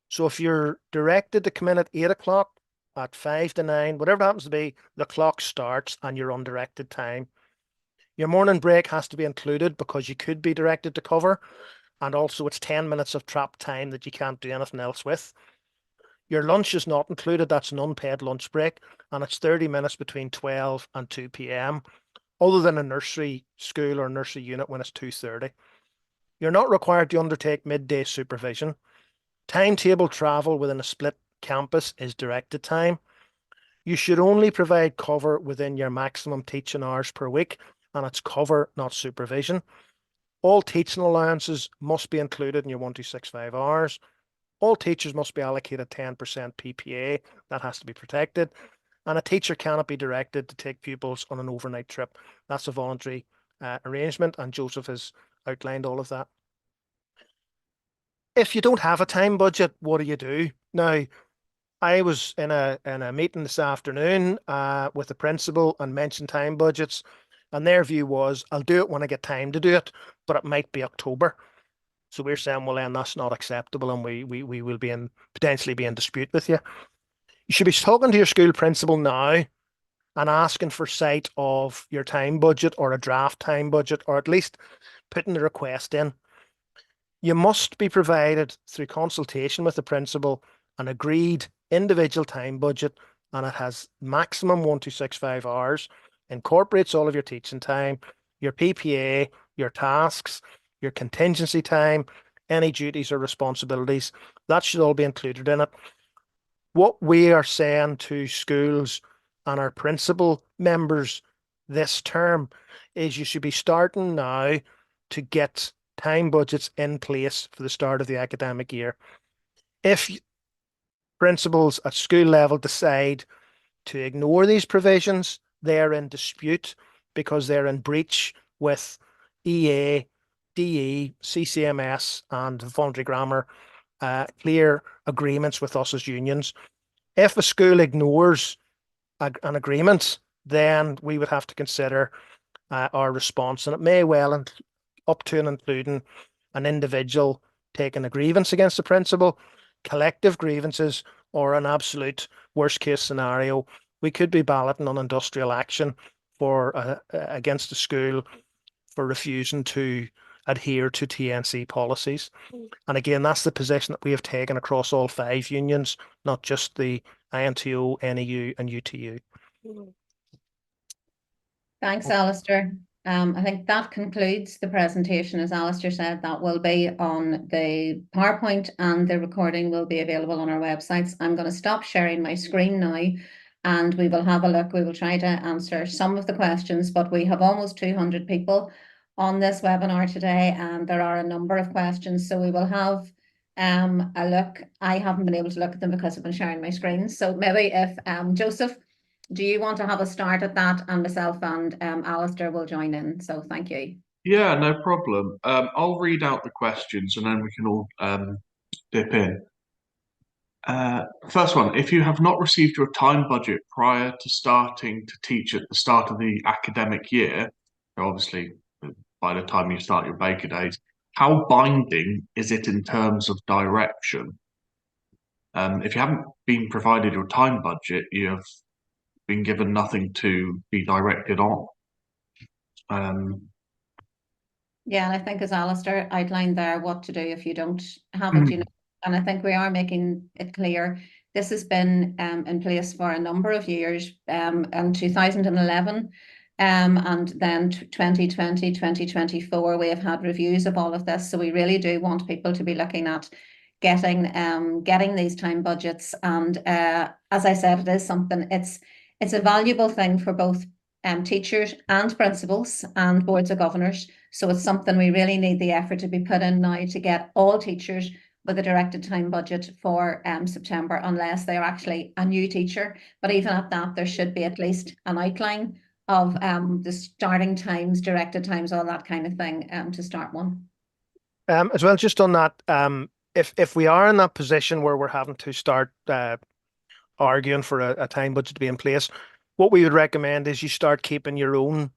So if you're directed to come in at 8 o'clock, at 5 to 9, whatever it happens to be, the clock starts and you're on directed time. Your morning break has to be included because you could be directed to cover, and also it's 10 minutes of trapped time that you can't do anything else with. Your lunch is not included, that's an unpaid lunch break, and it's 30 minutes between 12 and 2 p.m, other than a nursery school or nursery unit when it's 2:30. You're not required to undertake midday supervision. Timetable travel within a split campus is directed time. You should only provide cover within your maximum teaching hours per week, and it's cover, not supervision. All teaching allowances must be included in your 1265 hours. All teachers must be allocated 10% PPA. That has to be protected. And a teacher cannot be directed to take pupils on an overnight trip. That's a voluntary arrangement, and Joseph has outlined all of that. if you don't have a time budget, what do you do? Now, I was in a meeting this afternoon with the principal and mentioned time budgets, and their view was, I'll do it when I get time to do it, but it might be October. So we're saying, well, then that's not acceptable, and we will be potentially be in dispute with you. You should be talking to your school principal now and asking for sight of your time budget or a draft time budget, or at least putting the request in. You must be provided through consultation with the principal an agreed individual time budget, and it has maximum 1265 hours, incorporates all of your teaching time, your PPA, your tasks, your contingency time, any duties or responsibilities. That should all be included in it. What we are saying to schools and our principal members this term is you should be starting now to get time budgets in place for the start of the academic year. If principals at school level decide to ignore these provisions, they're in dispute because they're in breach with EA, DE, CCMS, and voluntary grammar clear agreements with us as unions. If a school ignores an agreement, then we would have to consider our response, and it may well up to and including an individual taking a grievance against the principal, collective grievances, or an absolute worst case scenario. We could be balloting on industrial action for against the school for refusing to adhere to TNC policies. And again, that's the position that we have taken across all 5 unions, not just the INTO, NEU, and UTU. Thanks, Alistair. I think that concludes the presentation. As Alistair said, that will be on the PowerPoint and the recording will be available on our websites. I'm going to stop sharing my screen now and we will have a look. We will try to answer some of the questions, but we have almost 200 people on this webinar today and there are a number of questions. So we will have a look. I haven't been able to look at them because I've been sharing my screen. So maybe if Joseph, do you want to have a start at that? And myself and Alistair will join in. So thank you. Yeah, no problem. I'll read out the questions and then we can all dip in. First one, if you have not received your time budget prior to starting to teach at the start of the academic year, obviously by the time you start your Baker Days, how binding is it in terms of direction? If you haven't been provided your time budget, you have been given nothing to be directed on. Yeah, and I think as Alistair outlined there, what to do if you don't have it, you know, and I think we are making it clear. This has been in place for a number of years, in 2011, and then 2020, 2024, we have had reviews of all of this. So we really do want people to be looking at getting these time budgets. And as I said, it is something, it's a valuable thing for both teachers and principals and boards of governors. So it's something we really need the effort to be put in now to get all teachers with a directed time budget for September, unless they're actually a new teacher. But even at that, there should be at least an outline of the starting times, directed times, all that kind of thing to start one. As well, just on that, if we are in that position where we're having to start arguing for a time budget to be in place, what we would recommend is you start keeping your own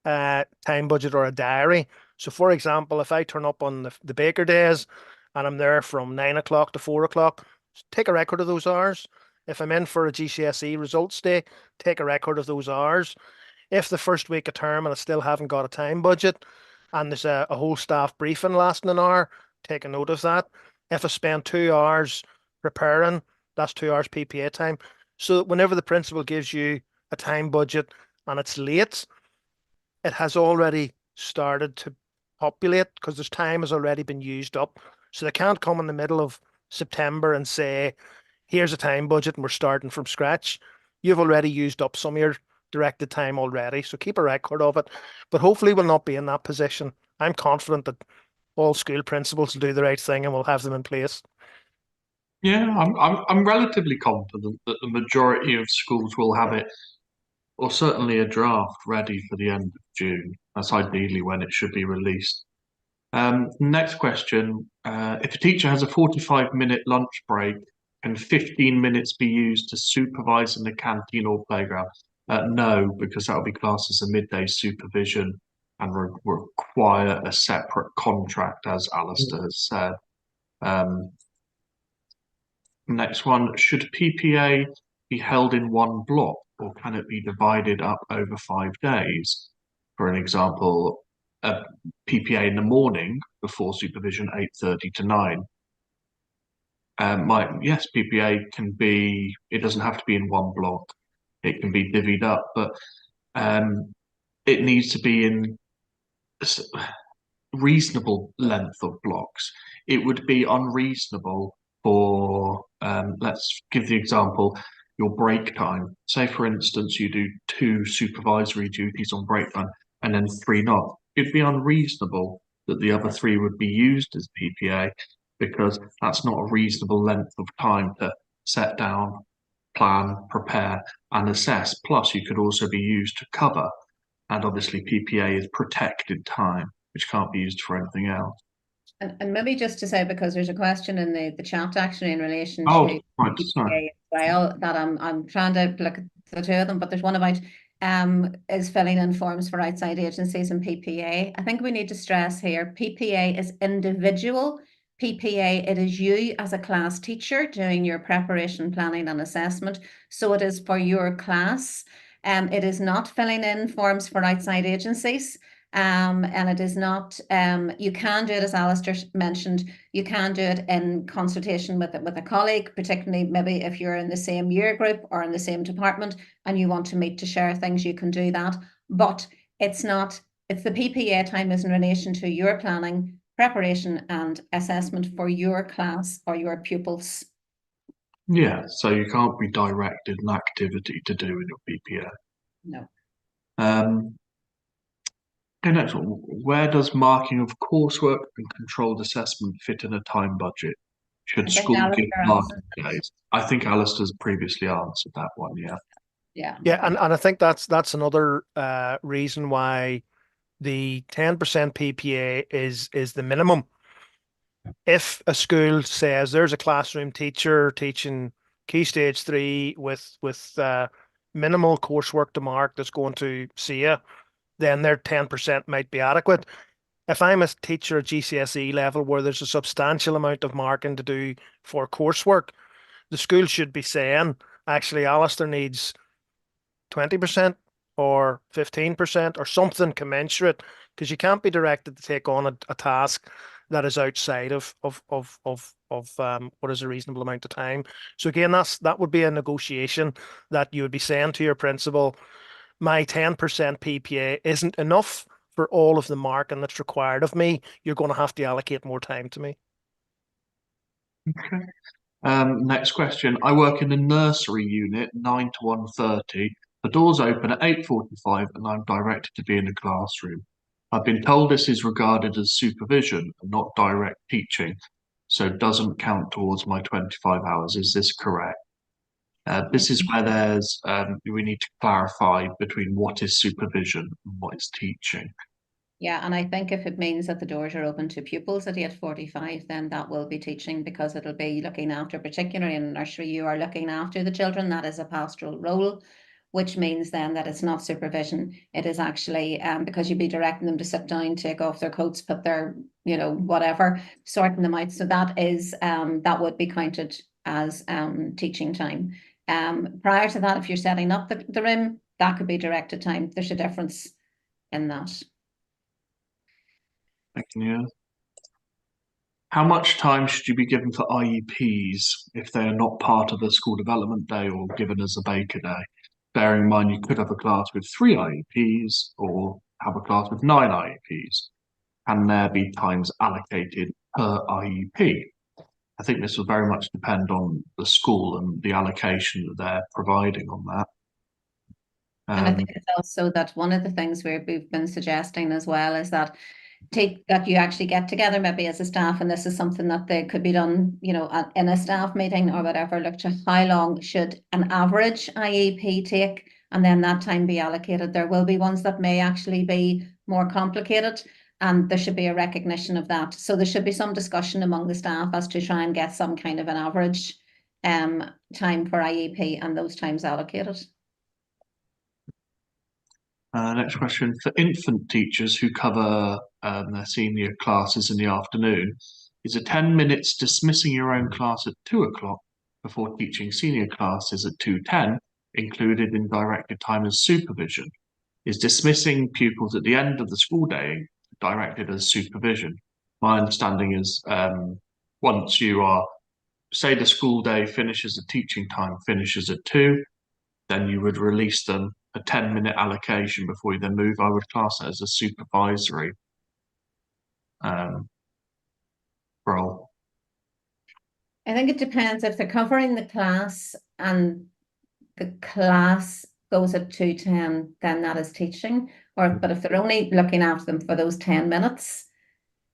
time budget or a diary. So for example, if I turn up on the Baker Days and I'm there from 9 o'clock to 4 o'clock, take a record of those hours. If I'm in for a GCSE results day, take a record of those hours. If the first week of term and I still haven't got a time budget and there's a whole staff briefing lasting an hour, take a note of that. If I spend 2 hours preparing, that's 2 hours PPA time. So that whenever the principal gives you a time budget and it's late, it has already started to populate because this time has already been used up. So they can't come in the middle of September and say, here's a time budget and we're starting from scratch. You've already used up some of your directed time already. So keep a record of it. But hopefully we'll not be in that position. I'm confident that all school principals will do the right thing and we'll have them in place. Yeah, I'm relatively confident that the majority of schools will have it, or certainly a draft ready for the end of June. That's ideally when it should be released. Next question. If a teacher has a 45-minute lunch break, can 15 minutes be used to supervise in the canteen or playground? No, because that will be classed as a midday supervision and require a separate contract, as Alistair has said. Next one, should PPA be held in one block or can it be divided up over 5 days? For an example, a PPA in the morning before supervision, 8:30 to 9. Yes, PPA can be, it doesn't have to be in one block. It can be divvied up, but it needs to be in reasonable length of blocks. It would be unreasonable for, let's give the example, your break time. Say, for instance, you do 2 supervisory duties on break time and then 3 not. It'd be unreasonable that the other 3 would be used as PPA because that's not a reasonable length of time to set down, plan, prepare, and assess. Plus, you could also be used to cover. And obviously, PPA is protected time, which can't be used for anything else. And maybe just to say, because there's a question in the chat actually in relation Oh, to right, PPA sorry. as well, that I'm trying to look at the 2 of them, but there's one about is filling in forms for outside agencies and PPA. I think we need to stress here, PPA is individual. PPA, it is you as a class teacher doing your preparation, planning and assessment. So it is for your class. It is not filling in forms for outside agencies. And it is not, you can do it, as Alistair mentioned, you can do it in consultation with a colleague, particularly maybe if you're in the same year group or in the same department and you want to meet to share things, you can do that. But it's not, it's the PPA time is in relation to your planning, preparation and assessment for your class or your pupils. Yeah, so you can't be directed an activity to do in your PPA. No. Okay, next one. Where does marking of coursework and controlled assessment fit in a time budget? Should I think school give Alistair marking answered. days? I think Alistair's previously answered that one, yeah. Yeah. Yeah, and I think that's another reason why the 10% PPA is the minimum. If a school says there's a classroom teacher teaching Key Stage 3 with minimal coursework to mark that's going to see you, then their 10% might be adequate. If I'm a teacher at GCSE level where there's a substantial amount of marking to do for coursework, the school should be saying, actually, Alistair needs 20% or 15% or something commensurate, because you can't be directed to take on a task that is outside of what is a reasonable amount of time. So again, that would be a negotiation that you would be saying to your principal, my 10% PPA isn't enough for all of the marking that's required of me. You're going to have to allocate more time to me. Okay. Next question. I work in a nursery unit, 9 to 1:30. The doors open at 8:45 and I'm directed to be in the classroom. I've been told this is regarded as supervision and not direct teaching, so doesn't count towards my 25 hours. Is this correct? This is where we need to clarify between what is supervision and what is teaching. Yeah, and I think if it means that the doors are open to pupils at 8:45, then that will be teaching, because it'll be looking after, particularly in nursery, you are looking after the children. That is a pastoral role, which means then that it's not supervision. It is actually because you'd be directing them to sit down, take off their coats, put their, whatever, sorting them out. So that is that would be counted as teaching time. Prior to that, if you're setting up the room, that could be directed time. There's a difference in that. Yeah. How much time should you be given for IEPs if they are not part of a school development day or given as a Baker day? Bearing in mind you could have a class with 3 IEPs or have a class with 9 IEPs. Can there be times allocated per IEP? I think this will very much depend on the school and the allocation that they're providing on that. And I think it's also that one of the things we've been suggesting as well is that you actually get together maybe as a staff, and this is something that they could be done, in a staff meeting or whatever. Look to how long should an average IEP take, and then that time be allocated. There will be ones that may actually be more complicated, and there should be a recognition of that. So there should be some discussion among the staff as to try and get some kind of an average time for IEP and those times allocated. Next question. For infant teachers who cover their senior classes in the afternoon, is a 10 minutes dismissing your own class at 2 o'clock before teaching senior classes at 2:10 included in directed time as supervision? Is dismissing pupils at the end of the school day directed as supervision? My understanding is once you are, say the school day finishes, the teaching time finishes at 2, then you would release them a 10-minute allocation before you then move. I would class it as a supervisory role. I think it depends if they're covering the class and the class goes at 2:10, then that is teaching. But if they're only looking after them for those 10 minutes,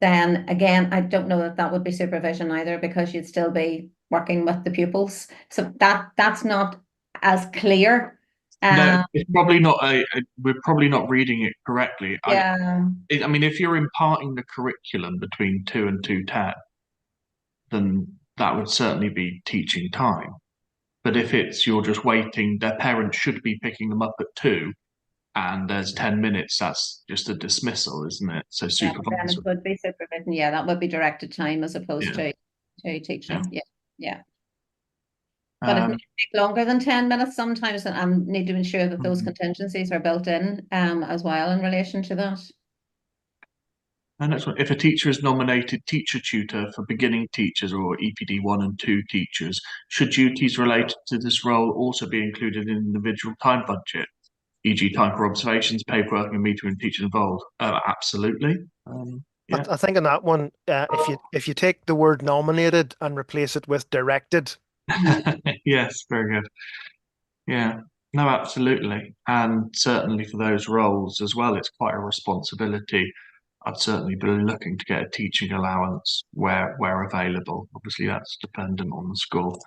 then again, I don't know that that would be supervision either, because you'd still be working with the pupils. So that's not as clear. No, it's probably not we're probably not reading it correctly. Yeah. I mean, if you're imparting the curriculum between 2 and 2:10, then that would certainly be teaching time. But if it's you're just waiting, their parents should be picking them up at 2, and there's 10 minutes, that's just a dismissal, isn't it? So Yeah, then supervisor. it would be supervision. Yeah, that would be directed time as opposed Yeah. to teaching. Yeah. But it may take longer than 10 minutes sometimes, and I need to ensure that those contingencies are built in as well in relation to that. And next one, if a teacher is nominated teacher tutor for beginning teachers or EPD 1 and 2 teachers, should duties related to this role also be included in individual time budget, e.g. time for observations, paperwork and metering teachers involved? Absolutely. Yeah. I think in that one, if you take the word nominated and replace it with directed. Yes, very good. Yeah, no, absolutely. And certainly for those roles as well, it's quite a responsibility. I'd certainly be looking to get a teaching allowance where available. Obviously, that's dependent on the school.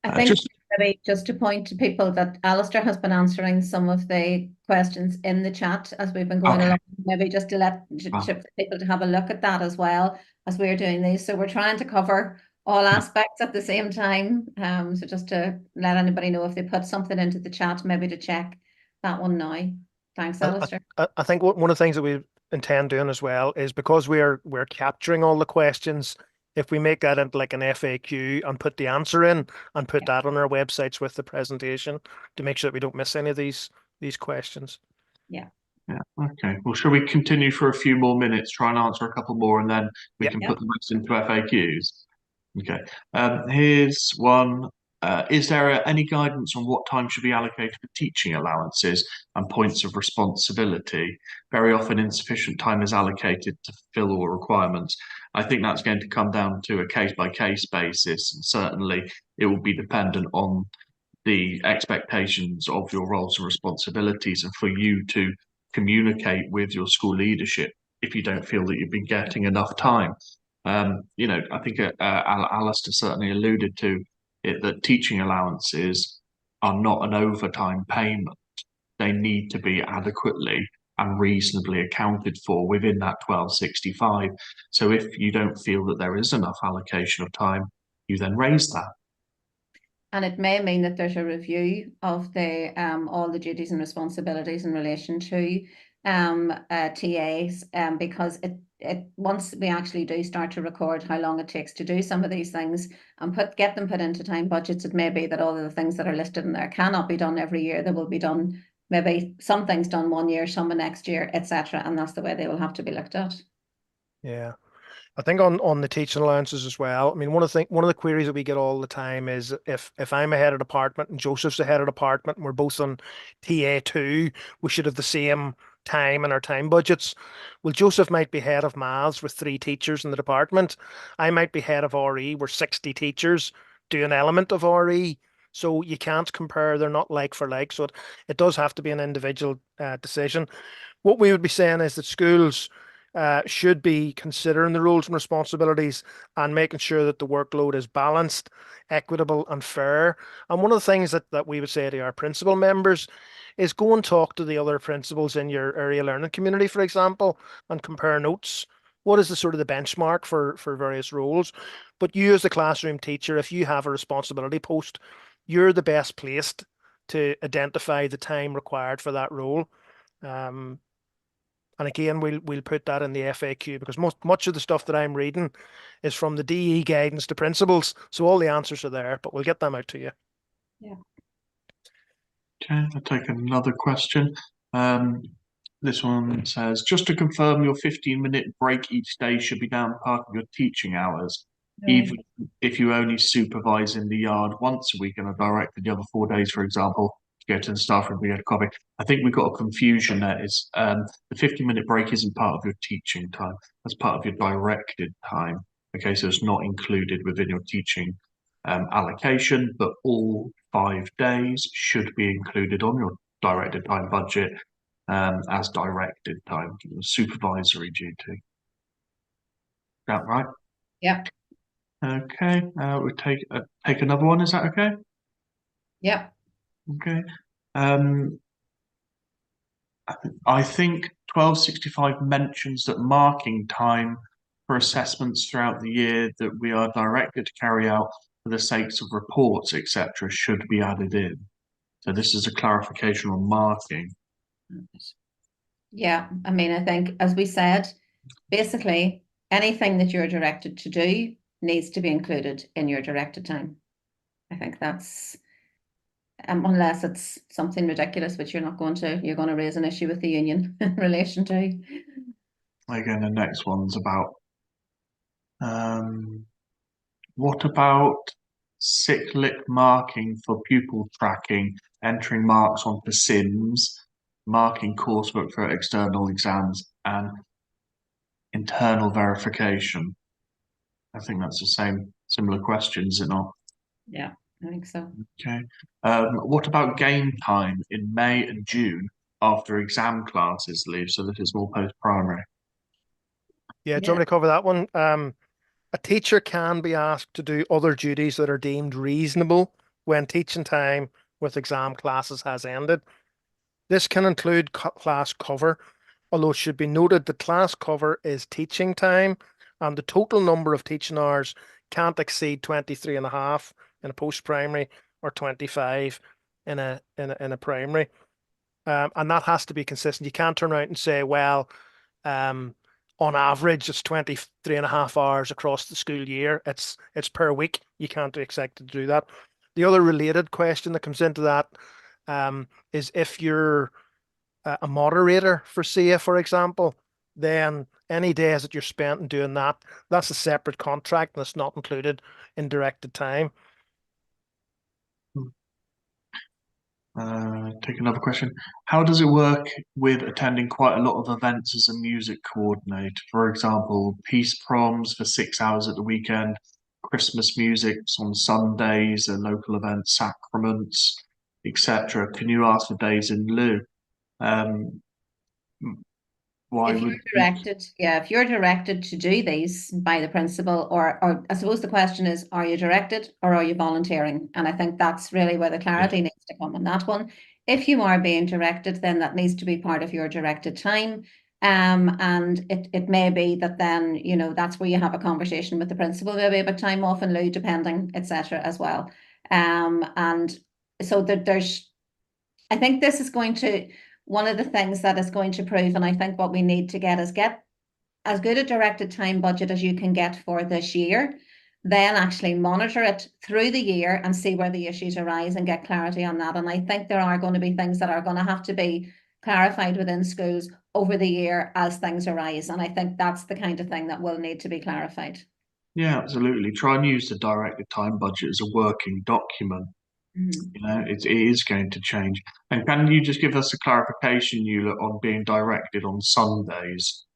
I think maybe just to point to people that Alistair has been answering some of the questions in the chat as we've been going along. Maybe just to let people to have a look at that as well as we're doing these. So we're trying to cover all aspects at the same time. So just to let anybody know if they put something into the chat, maybe to check that one now. Thanks, Alistair. I think one of the things that we intend doing as well is, because we're capturing all the questions, if we make that into like an FAQ and put the answer in and put that on our websites with the presentation to make sure that we don't miss any of these questions. Yeah. Okay. Well, shall we continue for a few more minutes, try and answer a couple more, and then we can put the rest into FAQs? Okay. Here's one. Is there any guidance on what time should be allocated for teaching allowances and points of responsibility? Very often insufficient time is allocated to fulfill all requirements. I think that's going to come down to a case-by-case basis, and certainly it will be dependent on the expectations of your roles and responsibilities, and for you to communicate with your school leadership if you don't feel that you've been getting enough time. I think Alistair certainly alluded to it, that teaching allowances are not an overtime payment. They need to be adequately and reasonably accounted for within that 1265. So if you don't feel that there is enough allocation of time, you then raise that. And it may mean that there's a review of the all the duties and responsibilities in relation to TAs, because it once we actually do start to record how long it takes to do some of these things and get them put into time budgets, it may be that all of the things that are listed in there cannot be done every year. They will be done, maybe some things done one year, some next year, etc. And that's the way they will have to be looked at. Yeah. I think on the teaching allowances as well. I mean, one of the queries that we get all the time is if I'm a head of department and Joseph's a head of department and we're both on TA2, we should have the same time in our time budgets. Well, Joseph might be head of maths with 3 teachers in the department. I might be head of RE where 60 teachers do an element of RE. So you can't compare. They're not like for like. So it does have to be an individual decision. What we would be saying is that schools should be considering the roles and responsibilities and making sure that the workload is balanced, equitable and fair. And one of the things that we would say to our principal members, is go and talk to the other principals in your area learning community, for example, and compare notes. What is the sort of the benchmark for various roles? But you as the classroom teacher, if you have a responsibility post, you're the best placed to identify the time required for that role. And again, we'll put that in the FAQ, because much of the stuff that I'm reading is from the DE guidance to principals. So all the answers are there, but we'll get them out to you. Yeah. Okay, I'll take another question. This one says, just to confirm, your 15-minute break each day should be down part of your teaching hours, even if you only supervise in the yard once a week and are directed the other 4 days, for example, to go to the staff room to get a coffee. I think we've got a confusion there. Is the 15-minute break isn't part of your teaching time. That's part of your directed time. Okay, so it's not included within your teaching allocation, but all 5 days should be included on your directed time budget as directed time, supervisory duty. Is that right? Yeah. Okay. We'll take another one. Is that okay? Yeah. Okay. I think 1265 mentions that marking time for assessments throughout the year that we are directed to carry out for the sakes of reports, etc., should be added in. So this is a clarification on marking. Yeah, I mean, I think, as we said, basically anything that you're directed to do needs to be included in your directed time. I think that's, unless it's something ridiculous, which you're going to raise an issue with the union in relation to. Again, the next one's about what about cyclic marking for pupil tracking, entering marks onto SIMS, marking coursework for external exams, and internal verification? I think that's the similar questions, is it not? Yeah, I think so. Okay. What about game time in May and June after exam classes leave? So that is more post-primary. Yeah, do you want me to cover that one? A teacher can be asked to do other duties that are deemed reasonable when teaching time with exam classes has ended. This can include class cover, although it should be noted that class cover is teaching time and the total number of teaching hours can't exceed 23 and a half in a post-primary or 25 in a primary. And that has to be consistent. You can't turn around and say, well, on average, it's 23 and a half hours across the school year. It's per week. You can't expect to do that. The other related question that comes into that is if you're a moderator for SIA, for example, then any days that you're spent in doing that, that's a separate contract and it's not included in directed time. Take another question. How does it work with attending quite a lot of events as a music coordinator? For example, peace proms for 6 hours at the weekend, Christmas music on Sundays, and local events, sacraments, etc. Can you ask for days in lieu? Why If would you're directed, if you're directed to do these by the principal, or I suppose the question is, are you directed or are you volunteering? And I think that's really where the clarity needs to come on that one. If you are being directed, then that needs to be part of your directed time. And it may be that then, that's where you have a conversation with the principal, maybe about time off in lieu, depending, etc. as well. And so I think this is going to, one of the things that is going to prove, and I think what we need to get as good a directed time budget as you can get for this year, then actually monitor it through the year and see where the issues arise and get clarity on that. And I think there are going to be things that are going to have to be clarified within schools over the year as things arise. And I think that's the kind of thing that will need to be clarified. Yeah, absolutely. Try and use the directed time budget as a working document. It is going to change. And can you just give us a clarification, Eula, on being directed on Sundays?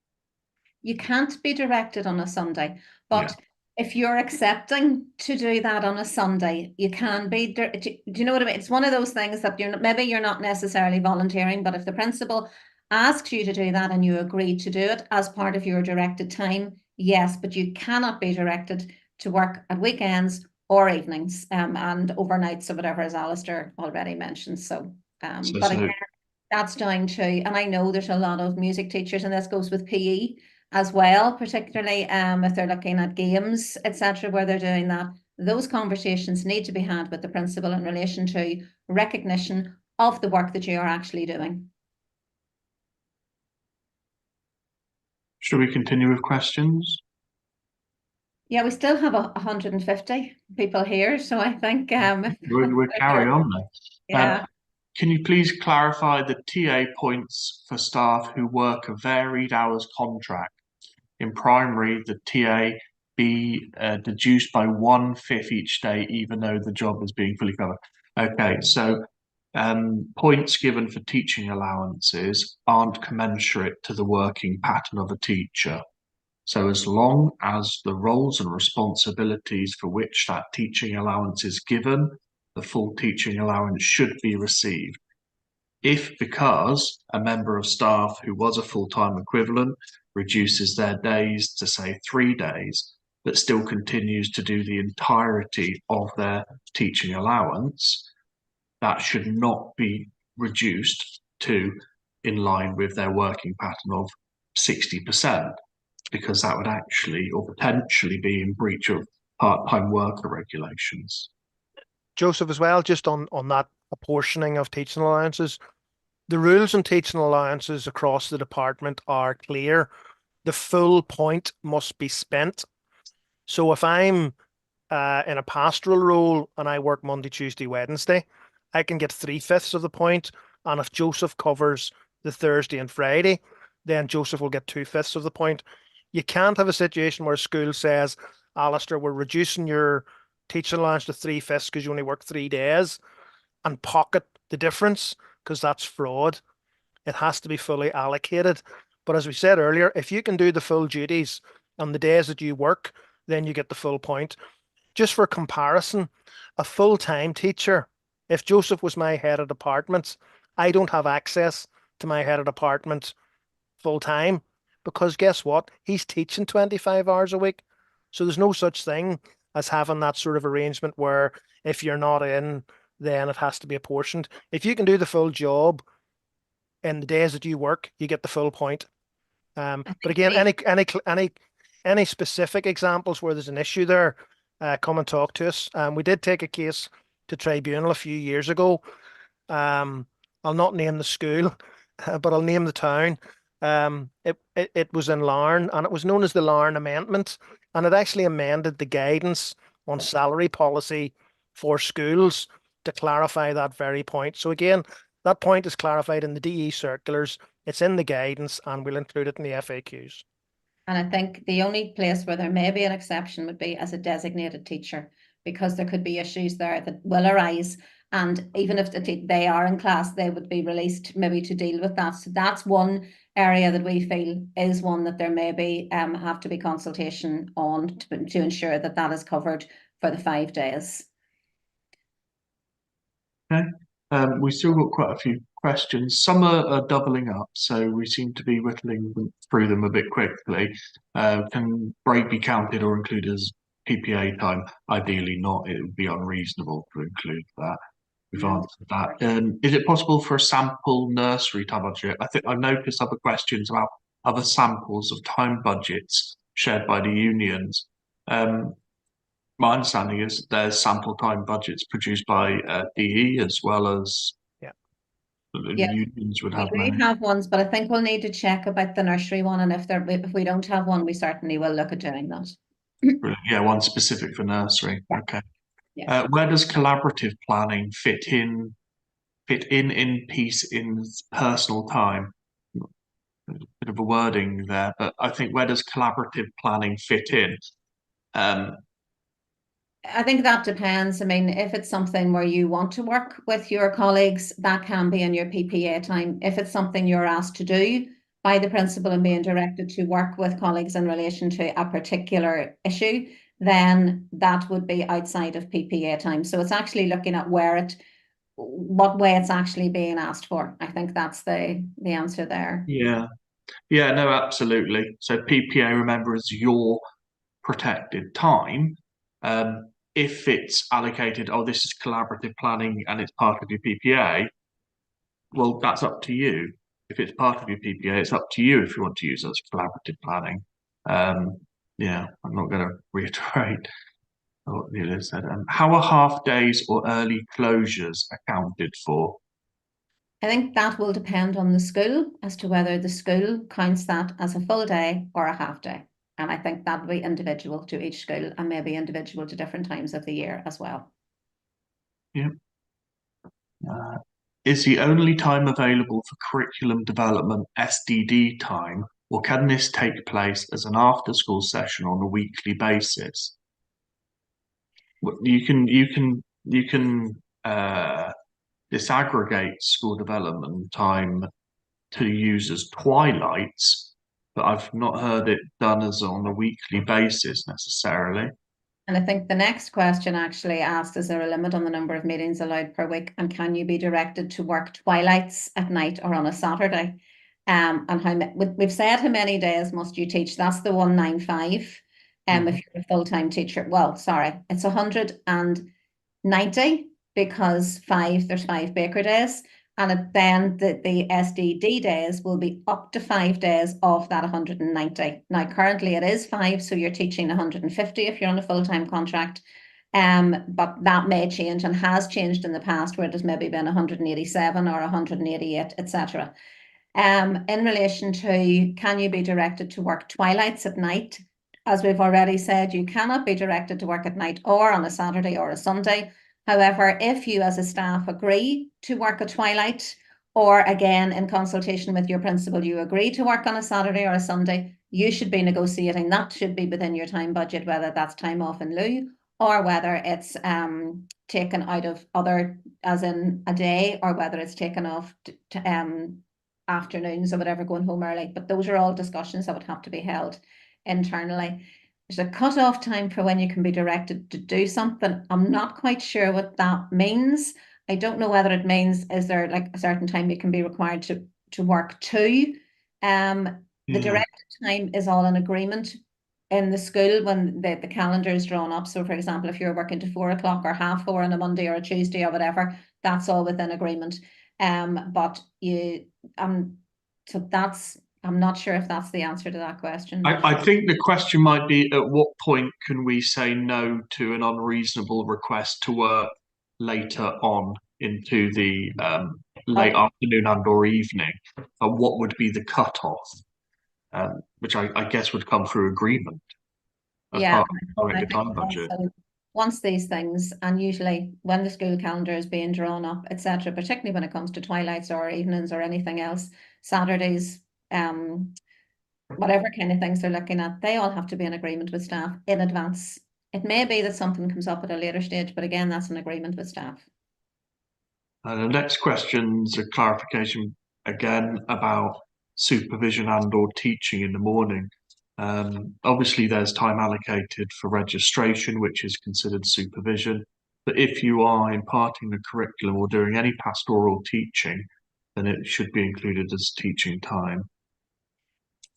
You can't be directed on a Sunday, but Yeah. if you're accepting to do that on a Sunday, you can be. Do you know what I mean? It's one of those things that you're not necessarily volunteering, but if the principal asks you to do that and you agree to do it as part of your directed time, yes, but you cannot be directed to work at weekends or evenings and overnights or whatever, as Alistair already mentioned. So So, But again, that's down to, and I know there's a lot of music teachers, and this goes with PE as well, particularly if they're looking at games, etc., where they're doing that. Those conversations need to be had with the principal in relation to recognition of the work that you are actually doing. should we continue with questions? Yeah, we still have 150 people here, so I think We'll carry on then. yeah. Can you please clarify the TA points for staff who work a varied hours contract? In primary, the TA be deduced by 1/5 each day, even though the job is being fully covered. Okay, so points given for teaching allowances aren't commensurate to the working pattern of a teacher. So as long as the roles and responsibilities for which that teaching allowance is given, the full teaching allowance should be received. If because a member of staff who was a full-time equivalent reduces their days to say 3 days, but still continues to do the entirety of their teaching allowance, that should not be reduced to in line with their working pattern of 60%, because that would actually or potentially be in breach of part-time worker regulations. Joseph, as well, just on that apportioning of teaching allowances, the rules on teaching allowances across the department are clear. The full point must be spent. So if I'm in a pastoral role and I work Monday, Tuesday, Wednesday, I can get 3/5 of the point. And if Joseph covers the Thursday and Friday, then Joseph will get 2/5 of the point. You can't have a situation where a school says, Alistair, we're reducing your teaching allowance to 3/5 because you only work 3 days, and pocket the difference, because that's fraud. It has to be fully allocated. But as we said earlier, if you can do the full duties on the days that you work, then you get the full point. Just for comparison, a full-time teacher, if Joseph was my head of department, I don't have access to my head of department full-time, because guess what? He's teaching 25 hours a week. So there's no such thing as having that sort of arrangement where if you're not in, then it has to be apportioned. If you can do the full job in the days that you work, you get the full point. But again, any specific examples where there's an issue there, come and talk to us. We did take a case to tribunal a few years ago. I'll not name the school, but I'll name the town. It was in Larne, and it was known as the Larne Amendment, and it actually amended the guidance on salary policy for schools to clarify that very point. So again, that point is clarified in the DE circulars, it's in the guidance, and we'll include it in the FAQs. And I think the only place where there may be an exception would be as a designated teacher, because there could be issues there that will arise. And even if they are in class, they would be released maybe to deal with that. So that's one area that we feel is one that there may be have to be consultation on to ensure that that is covered for the 5 days. Okay. We still got quite a few questions. Some are doubling up, so we seem to be whittling through them a bit quickly. Can break be counted or included as PPA time? Ideally not. It would be unreasonable to include that. We've answered that. Is it possible for a sample nursery time budget? I think I've noticed other questions about other samples of time budgets shared by the unions. My understanding is there's sample time budgets produced by DE as well as the Yeah. unions would have We many. have ones, but I think we'll need to check about the nursery one, and if we don't have one, we certainly will look at doing that. Brilliant. Yeah, one specific for nursery. Yeah. Okay. Yeah. Where does collaborative planning fit in piece in personal time? Bit of a wording there, but I think where does collaborative planning fit in? I think that depends. I mean, if it's something where you want to work with your colleagues, that can be in your PPA time. If it's something you're asked to do by the principal and being directed to work with colleagues in relation to a particular issue, then that would be outside of PPA time. So it's actually looking at what way it's actually being asked for. I think that's the answer there. Yeah. Yeah, no, absolutely. So PPA, remember, is your protected time. If it's allocated, oh, this is collaborative planning and it's part of your PPA, well, that's up to you. If it's part of your PPA, it's up to you if you want to use it as collaborative planning. Yeah, I'm not going to reiterate what Neil said. How are half days or early closures accounted for? I think that will depend on the school as to whether the school counts that as a full day or a half day. And I think that will be individual to each school and maybe individual to different times of the year as well. Yeah. Is the only time available for curriculum development SDD time, or can this take place as an after-school session on a weekly basis? You can disaggregate school development time to use as twilights, but I've not heard it done as on a weekly basis necessarily. And I think the next question actually asked, is there a limit on the number of meetings allowed per week? And can you be directed to work twilights at night or on a Saturday? And we've said how many days must you teach? That's the 195. If you're a full-time teacher, well, sorry, it's 190 because there's 5 baker days. And then the SDD days will be up to 5 days of that 190. Now, currently it is 5, so you're teaching 150 if you're on a full-time contract. But that may change and has changed in the past where it has maybe been 187 or 188, etc. In relation to can you be directed to work twilights at night? As we've already said, you cannot be directed to work at night or on a Saturday or a Sunday. However, if you as a staff agree to work a twilight, or again, in consultation with your principal, you agree to work on a Saturday or a Sunday, you should be negotiating. That should be within your time budget, whether that's time off in lieu or whether it's taken out of other, as in a day, or whether it's taken off afternoons or whatever, going home early. But those are all discussions that would have to be held internally. There's a cut-off time for when you can be directed to do something. I'm not quite sure what that means. I don't know whether it means, is there like a certain time you can be required to work to? The directed time is all an agreement in the school when the calendar is drawn up. So for example, if you're working to 4 o'clock or 4:30 on a Monday or a Tuesday or whatever, that's all within agreement. But I'm not sure if that's the answer to that question. I think the question might be, at what point can we say no to an unreasonable request to work later on into the late afternoon and or evening? And what would be the cutoff? Which I guess would come through agreement as part of the time budget. Once these things, and usually when the school calendar is being drawn up, etc., particularly when it comes to twilights or evenings or anything else, Saturdays, whatever kind of things they're looking at, they all have to be in agreement with staff in advance. It may be that something comes up at a later stage, but again, that's an agreement with staff. The next question's a clarification again about supervision and or teaching in the morning. Obviously, there's time allocated for registration, which is considered supervision. But if you are imparting the curriculum or doing any pastoral teaching, then it should be included as teaching time.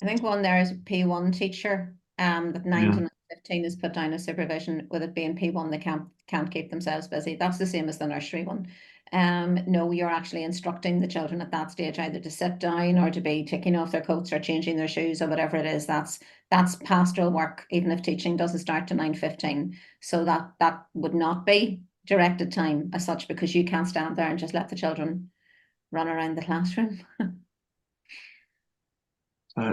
I think one there is a P1 teacher, that 9 to 9:15 is put down as supervision. With it being P1, they can't keep themselves busy. That's the same as the nursery one. No, you're actually instructing the children at that stage either to sit down or to be taking off their coats or changing their shoes or whatever it is. That's pastoral work, even if teaching doesn't start to 9:15. So that would not be directed time as such, because you can't stand there and just let the children run around the classroom.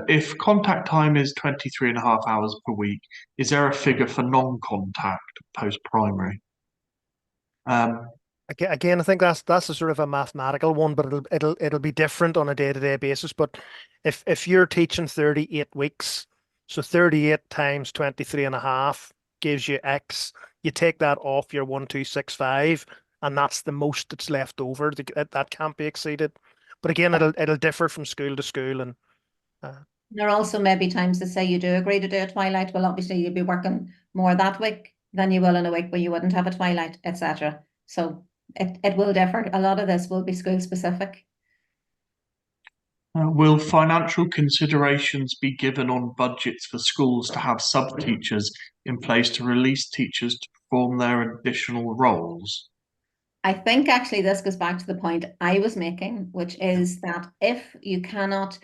If contact time is 23.5 hours per week, is there a figure for non-contact post-primary? Again, I think that's a sort of a mathematical one, but it'll be different on a day-to-day basis. But if you're teaching 38 weeks, so 38 times 23.5 gives you X. You take that off your 1265, and that's the most that's left over. That can't be exceeded. But again, it'll differ from school to school, and there also may be times that say you do agree to do a twilight. Well, obviously you'll be working more that week than you will in a week where you wouldn't have a twilight, etc. So it will differ. A lot of this will be school specific. Will financial considerations be given on budgets for schools to have sub-teachers in place to release teachers to perform their additional roles? I think actually this goes back to the point I was making, which is that if you cannot,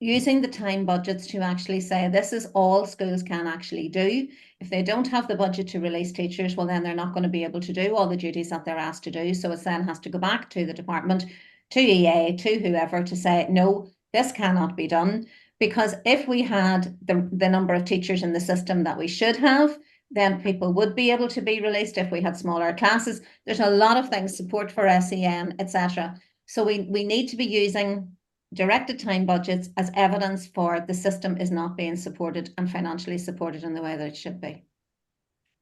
using the time budgets to actually say this is all schools can actually do. If they don't have the budget to release teachers, well, then they're not going to be able to do all the duties that they're asked to do. So it then has to go back to the department, to EA, to whoever to say, no, this cannot be done. Because if we had the number of teachers in the system that we should have, then people would be able to be released if we had smaller classes. There's a lot of things, support for SEN, etc. So we need to be using directed time budgets as evidence for the system is not being supported and financially supported in the way that it should be.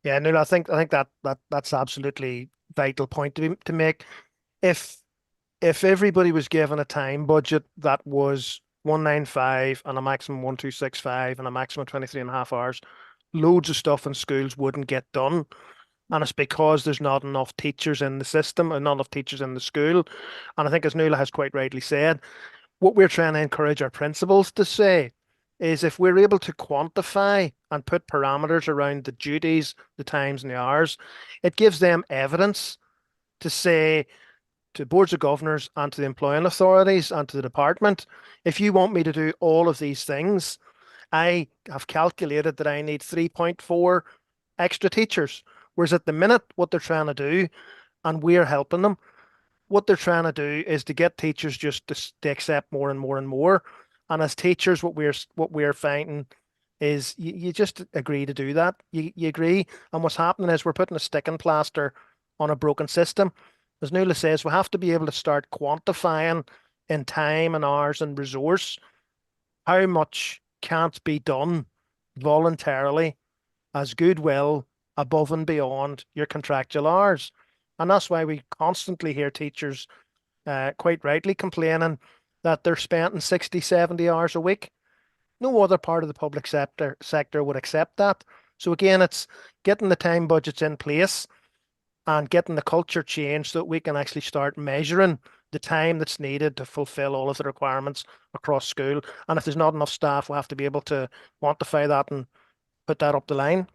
Yeah, no, I think that's absolutely vital point to make. If everybody was given a time budget that was 195 and a maximum 1265 and a maximum 23.5 hours, loads of stuff in schools wouldn't get done. And it's because there's not enough teachers in the system and not enough teachers in the school. And I think, as Nuala has quite rightly said, what we're trying to encourage our principals to say is if we're able to quantify and put parameters around the duties, the times, and the hours, it gives them evidence to say to boards of governors and to the employing authorities and to the department, if you want me to do all of these things, I have calculated that I need 3.4 extra teachers. Whereas at the minute, what they're trying to do, and we're helping them, what they're trying to do is to get teachers just to accept more and more and more. And as teachers, what we're finding is you just agree to do that. You agree. And what's happening is we're putting a sticking plaster on a broken system. As Nuala says, we have to be able to start quantifying in time and hours and resource how much can't be done voluntarily as goodwill above and beyond your contractual hours. And that's why we constantly hear teachers quite rightly complaining that they're spending 60, 70 hours a week. No other part of the public sector would accept that. So again, it's getting the time budgets in place and getting the culture changed so that we can actually start measuring the time that's needed to fulfill all of the requirements across school. And if there's not enough staff, we have to be able to quantify that and put that up the line.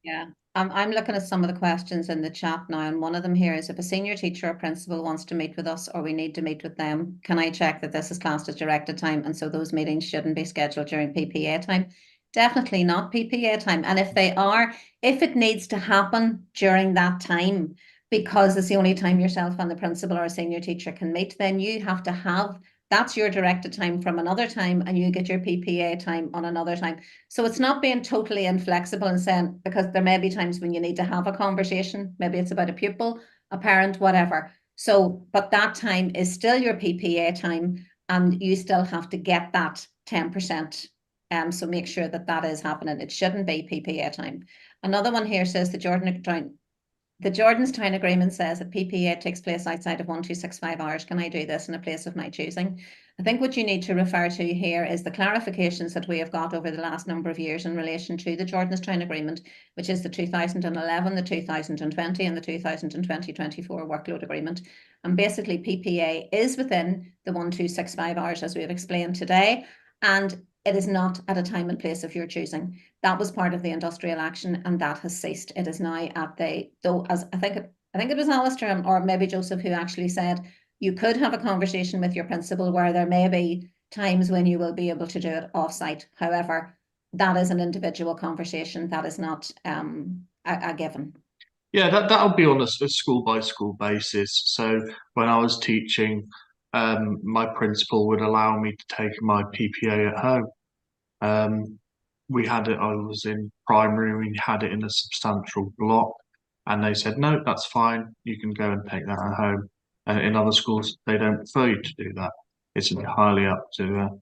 Yeah, I'm looking at some of the questions in the chat now, and one of them here is if a senior teacher or principal wants to meet with us or we need to meet with them, can I check that this is classed as directed time and so those meetings shouldn't be scheduled during PPA time? Definitely not PPA time. And if they are, if it needs to happen during that time, because it's the only time yourself and the principal or a senior teacher can meet, then you have to have that's your directed time from another time and you get your PPA time on another time. So it's not being totally inflexible and saying, because there may be times when you need to have a conversation, maybe it's about a pupil, a parent, whatever. So, but that time is still your PPA time and you still have to get that 10%. So make sure that that is happening. It shouldn't be PPA time. Another one here says the Jordanstown Agreement says that PPA takes place outside of 1265 hours. Can I do this in a place of my choosing? I think what you need to refer to here is the clarifications that we have got over the last number of years in relation to the Jordanstown Agreement, which is the 2011, the 2020 and the 2020-24 workload agreement. And basically PPA is within the 1265 hours as we have explained today. And it is not at a time and place of your choosing. That was part of the industrial action and that has ceased. It is now at the, though, as I think it was Alistair or maybe Joseph who actually said you could have a conversation with your principal where there may be times when you will be able to do it off-site. However, that is an individual conversation. That is not a given. Yeah, that'll be on a school by school basis. So when I was teaching, my principal would allow me to take my PPA at home. We had it, I was in primary, we had it in a substantial block, and they said, no, that's fine, you can go and take that at home. In other schools, they don't prefer you to do that. It's entirely up to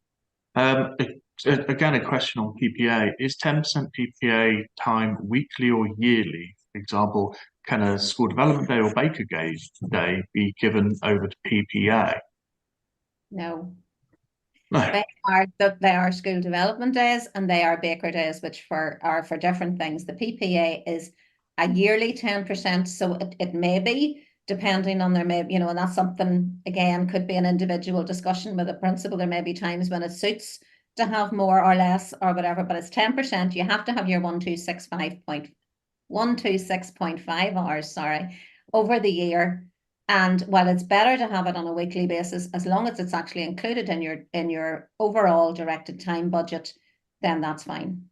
again, a question on PPA. Is 10% PPA time weekly or yearly? For example, can a school development day or Baker Day be given over to PPA? No. No. They are school development days and they are Baker days, which are for different things. The PPA is a yearly 10%, so it may be depending on and that's something again could be an individual discussion with a principal. There may be times when it suits to have more or less or whatever, but it's 10%. You have to have your 1265.5 hours, sorry. over the year. And while it's better to have it on a weekly basis, as long as it's actually included in your overall directed time budget, then that's fine.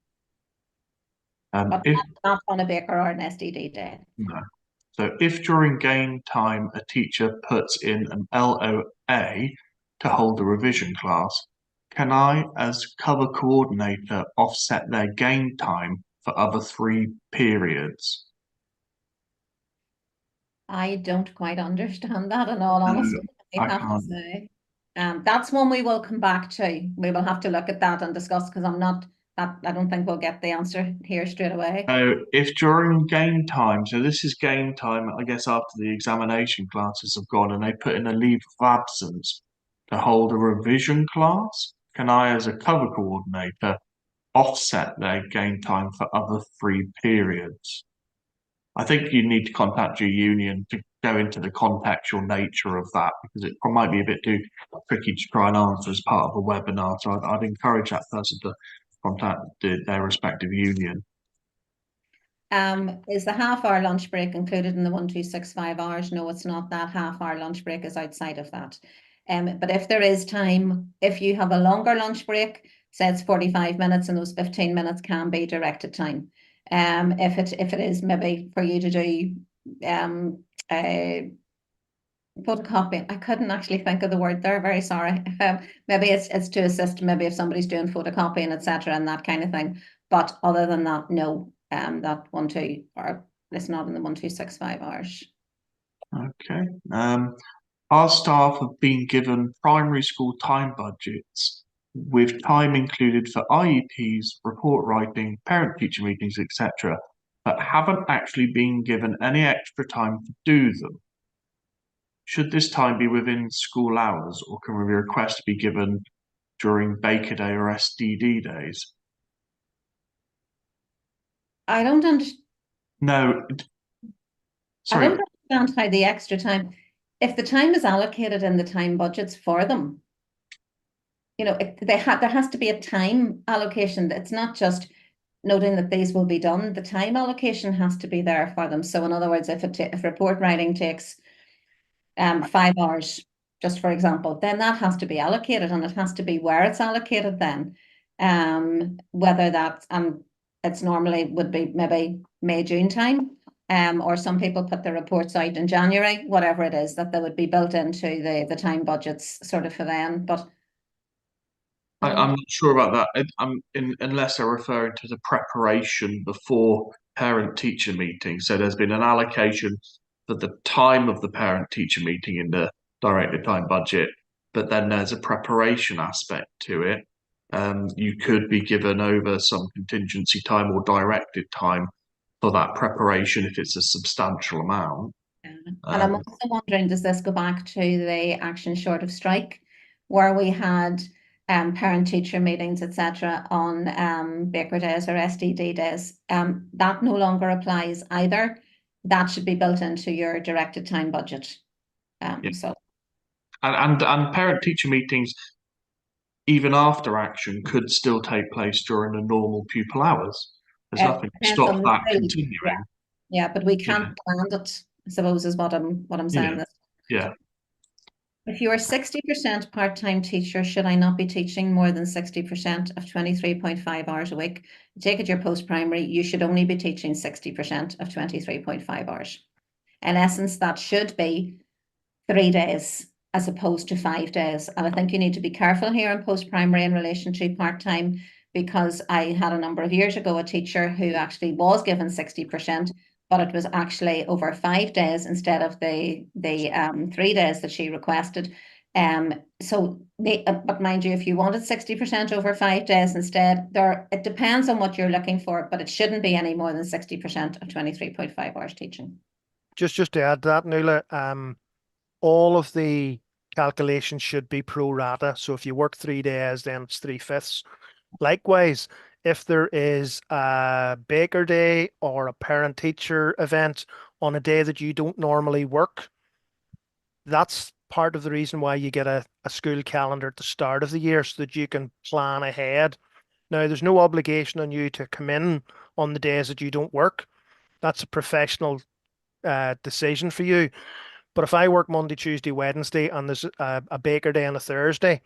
But If not on a baker or an SDD day. no. So if during game time a teacher puts in an LOA to hold a revision class, can I, as cover coordinator, offset their game time for other 3 periods? I don't quite understand that, in all honesty, I I have to can't. say. That's one we will come back to. We will have to look at that and discuss, because I don't think we'll get the answer here straight away. So if during game time, so this is game time, I guess after the examination classes have gone and they put in a leave of absence to hold a revision class, can I, as a cover coordinator, offset their game time for other 3 periods? I think you need to contact your union to go into the contextual nature of that, because it might be a bit too tricky to try and answer as part of a webinar. So I'd encourage that person to contact their respective union. Is the half-hour lunch break included in the 1265 hours? No, it's not. That half-hour lunch break is outside of that. But if there is time, if you have a longer lunch break, say it's 45 minutes, and those 15 minutes can be directed time. If it is maybe for you to do photocopying, I couldn't actually think of the word there. Very sorry. Maybe it's to assist. Maybe if somebody's doing photocopying, etc., and that kind of thing. But other than that, no. That 12 or it's not in the 1265 hours. Okay. Our staff have been given primary school time budgets with time included for IEPs, report writing, parent-teacher meetings, etc., but haven't actually been given any extra time to do them. Should this time be within school hours, or can we request to be given during Baker Day or SDD days? I don't understand. No. I Sorry. don't understand how the extra time, if the time is allocated in the time budgets for them, there has to be a time allocation. It's not just noting that these will be done. The time allocation has to be there for them. So in other words, if report writing takes 5 hours, just for example, then that has to be allocated, and it has to be where it's allocated then. Whether that's it's normally would be maybe May, June time. Or some people put the reports out in January, whatever it is, that they would be built into the time budgets sort of for them. But I'm not sure about that. Unless they're referring to the preparation before parent-teacher meeting. So there's been an allocation for the time of the parent-teacher meeting in the directed time budget, but then there's a preparation aspect to it. You could be given over some contingency time or directed time for that preparation if it's a substantial amount. and I'm also wondering, does this go back to the action short of strike, where we had parent-teacher meetings, etc., on Baker days or SDD days? That no longer applies either. That should be built into your directed time budget. Yeah. So And parent-teacher meetings, even after action, could still take place during the normal pupil hours. There's nothing to depends stop on the that school. continuing. Yeah, but we can't plan it, I suppose, is what I'm saying. Yeah. If you are 60% part-time teacher, should I not be teaching more than 60% of 23.5 hours a week? Take it your post-primary, you should only be teaching 60% of 23.5 hours. In essence, that should be 3 days as opposed to 5 days. And I think you need to be careful here in post-primary in relation to part-time, because I had a number of years ago a teacher who actually was given 60%, but it was actually over 5 days instead of the 3 days that she requested. But mind you, if you wanted 60% over 5 days instead, it depends on what you're looking for, but it shouldn't be any more than 60% of 23.5 hours teaching. Just to add to that, Nuala, all of the calculations should be pro rata. So if you work 3 days, then it's 3/5. Likewise, if there is a Baker Day or a parent-teacher event on a day that you don't normally work, that's part of the reason why you get a school calendar at the start of the year, so that you can plan ahead. Now, there's no obligation on you to come in on the days that you don't work. That's a professional decision for you. But if I work Monday, Tuesday, Wednesday, and there's a Baker Day on a Thursday,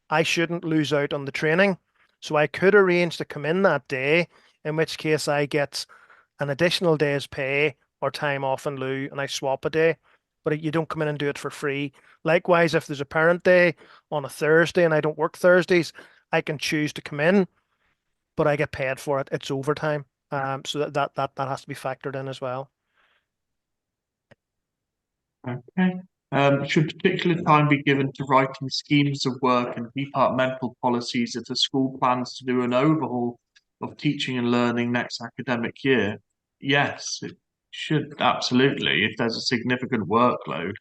I shouldn't lose out on the training. So I could arrange to come in that day, in which case I get an additional day's pay or time off in lieu, and I swap a day. But you don't come in and do it for free. Likewise, if there's a parent day on a Thursday and I don't work Thursdays, I can choose to come in, but I get paid for it. It's overtime. So that has to be factored in as well. Okay. Should particular time be given to writing schemes of work and departmental policies if the school plans to do an overhaul of teaching and learning next academic year? Yes, it should absolutely. If there's a significant workload,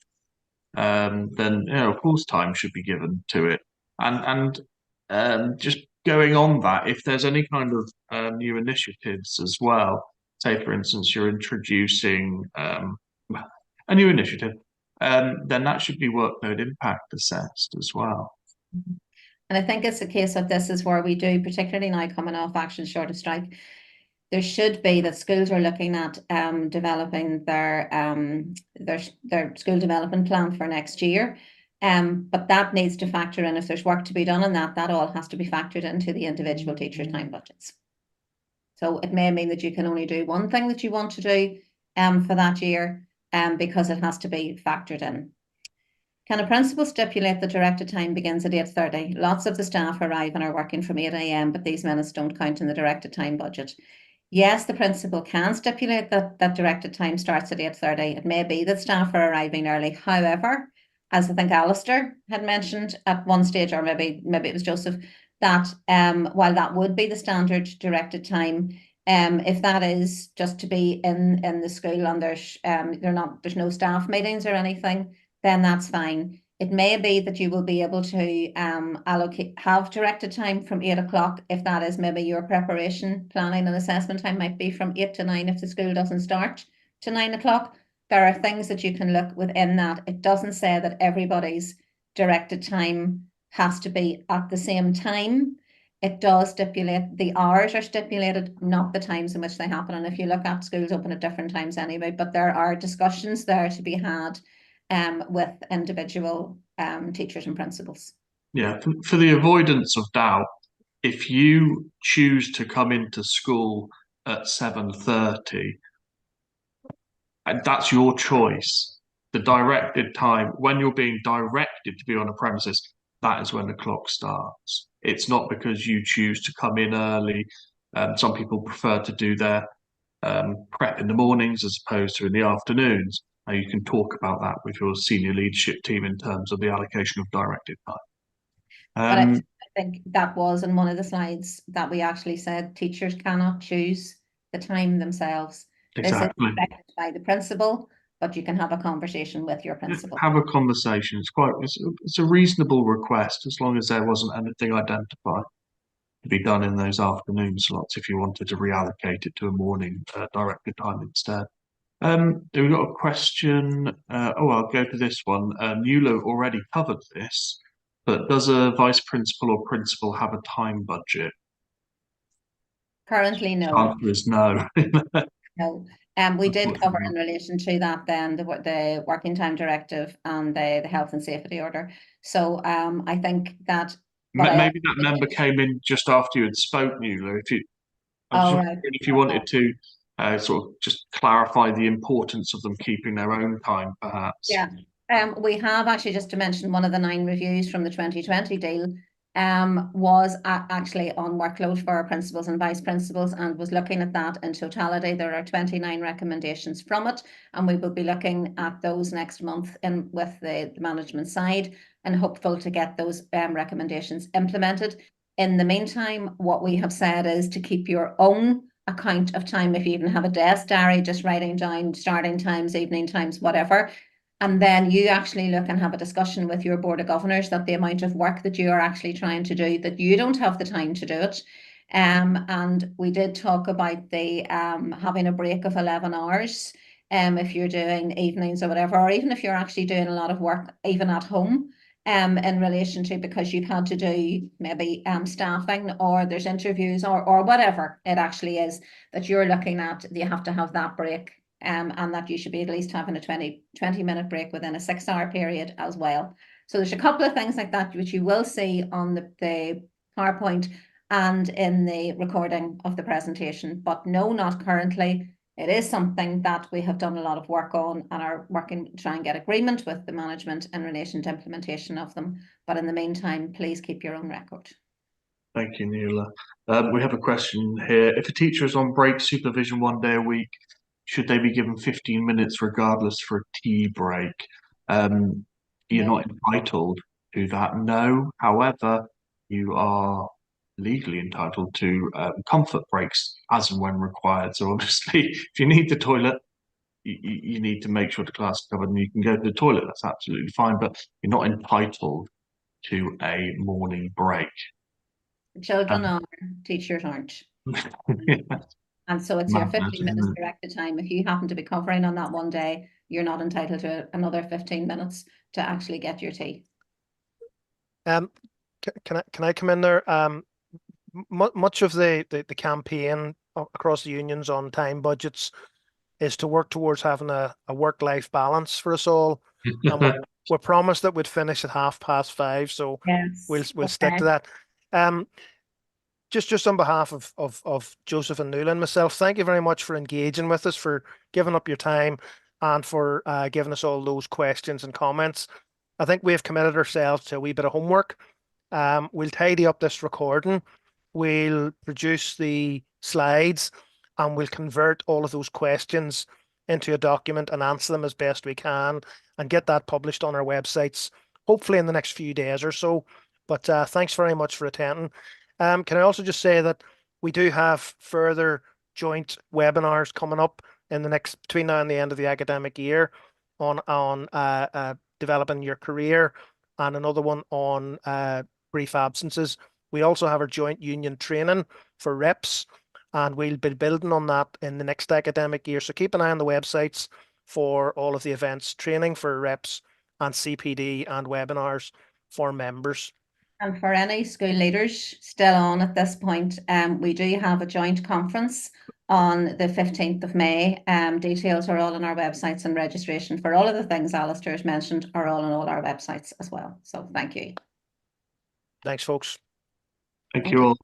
then of course time should be given to it. And just going on that, if there's any kind of new initiatives as well, say for instance you're introducing a new initiative, then that should be workload impact assessed as well. And I think it's a case of this is where we do, particularly now coming off action short of strike, there should be that schools are looking at developing their school development plan for next year. But that needs to factor in, if there's work to be done on that, that all has to be factored into the individual teacher's time budgets. So it may mean that you can only do one thing that you want to do for that year because it has to be factored in. Can a principal stipulate that directed time begins at 8:30? Lots of the staff arrive and are working from 8 a.m, but these minutes don't count in the directed time budget. Yes, the principal can stipulate that directed time starts at 8:30. It may be that staff are arriving early. However, as I think Alistair had mentioned at one stage, or maybe it was Joseph, that while that would be the standard directed time, if that is just to be in the school and there's no staff meetings or anything, then that's fine. It may be that you will be able to have directed time from 8 o'clock if that is maybe your preparation, planning and assessment time might be from 8 to 9 if the school doesn't start to 9 o'clock. There are things that you can look within that. It doesn't say that everybody's directed time has to be at the same time. It does stipulate the hours are stipulated, not the times in which they happen. And if you look at schools open at different times anyway, but there are discussions there to be had with individual teachers and principals. Yeah, for the avoidance of doubt, if you choose to come into school at 7:30, and that's your choice. The directed time, when you're being directed to be on a premises, that is when the clock starts. It's not because you choose to come in early. Some people prefer to do their prep in the mornings as opposed to in the afternoons. Now you can talk about that with your senior leadership team in terms of the allocation of directed time. But I think that was in one of the slides that we actually said teachers cannot choose the time themselves. Exactly. This is expected by the principal, but you can have a conversation with your principal. Have a conversation. It's a reasonable request as long as there wasn't anything identified to be done in those afternoon slots if you wanted to reallocate it to a morning directed time instead. We've got a question. I'll go to this one. Nuala already covered this, but does a vice principal or principal have a time budget? Currently, no. The answer is no. No. We did cover in relation to that then the working time directive and the health and safety order. So I think that maybe that member came in just after you had spoke, Nuala. If you wanted to sort of just clarify the importance of them keeping their own time, perhaps. Yeah. We have actually, just to mention, one of the 9 reviews from the 2020 deal was actually on workload for our principals and vice principals and was looking at that in totality. There are 29 recommendations from it, and we will be looking at those next month with the management side and hopeful to get those recommendations implemented. In the meantime, what we have said is to keep your own account of time. If you even have a desk diary, just writing down starting times, evening times, whatever. And then you actually look and have a discussion with your board of governors that the amount of work that you are actually trying to do, that you don't have the time to do it. And we did talk about the having a break of 11 hours if you're doing evenings or whatever, or even if you're actually doing a lot of work even at home in relation to because you've had to do maybe staffing or there's interviews or whatever it actually is that you're looking at, you have to have that break and that you should be at least having a 20-minute break within a 6-hour period as well. So there's a couple of things like that which you will see on the PowerPoint and in the recording of the presentation, but no, not currently. It is something that we have done a lot of work on and are working to try and get agreement with the management in relation to implementation of them. But in the meantime, please keep your own record. Thank you, Nuala. We have a question here. If a teacher is on break supervision 1 day a week, should they be given 15 minutes regardless for a tea break? You're No. not entitled to that, no. However, you are legally entitled to comfort breaks as and when required. So obviously, if you need the toilet, you need to make sure the class is covered and you can go to the toilet. That's absolutely fine, but you're not entitled to a morning break. Children are, teachers aren't. And so it's your 15 minutes directed time. If you happen to be covering on that one day, you're not entitled to another 15 minutes to actually get your tea. Can I come in there? Much of the campaign across the unions on time budgets is to work towards having a work-life balance for us all. And we promised that we'd finish at 5:30, so yes, we'll stick to that. Just on behalf of Joseph and Nuala and myself, thank you very much for engaging with us, for giving up your time, and for giving us all those questions and comments. I think we have committed ourselves to a wee bit of homework. We'll tidy up this recording. We'll produce the slides, and we'll convert all of those questions into a document and answer them as best we can and get that published on our websites, hopefully in the next few days or so. But thanks very much for attending. Can I also just say that we do have further joint webinars coming up in the next, between now and the end of the academic year, on developing your career, and another one on brief absences. We also have our joint union training for reps, and we'll be building on that in the next academic year. So keep an eye on the websites for all of the events, training for reps and CPD, and webinars for members. And for any school leaders still on at this point, we do have a joint conference on the 15th of May. Details are all on our websites, and registration for all of the things Alistair has mentioned are all on all our websites as well. So thank you. Thanks, folks. Thank you all.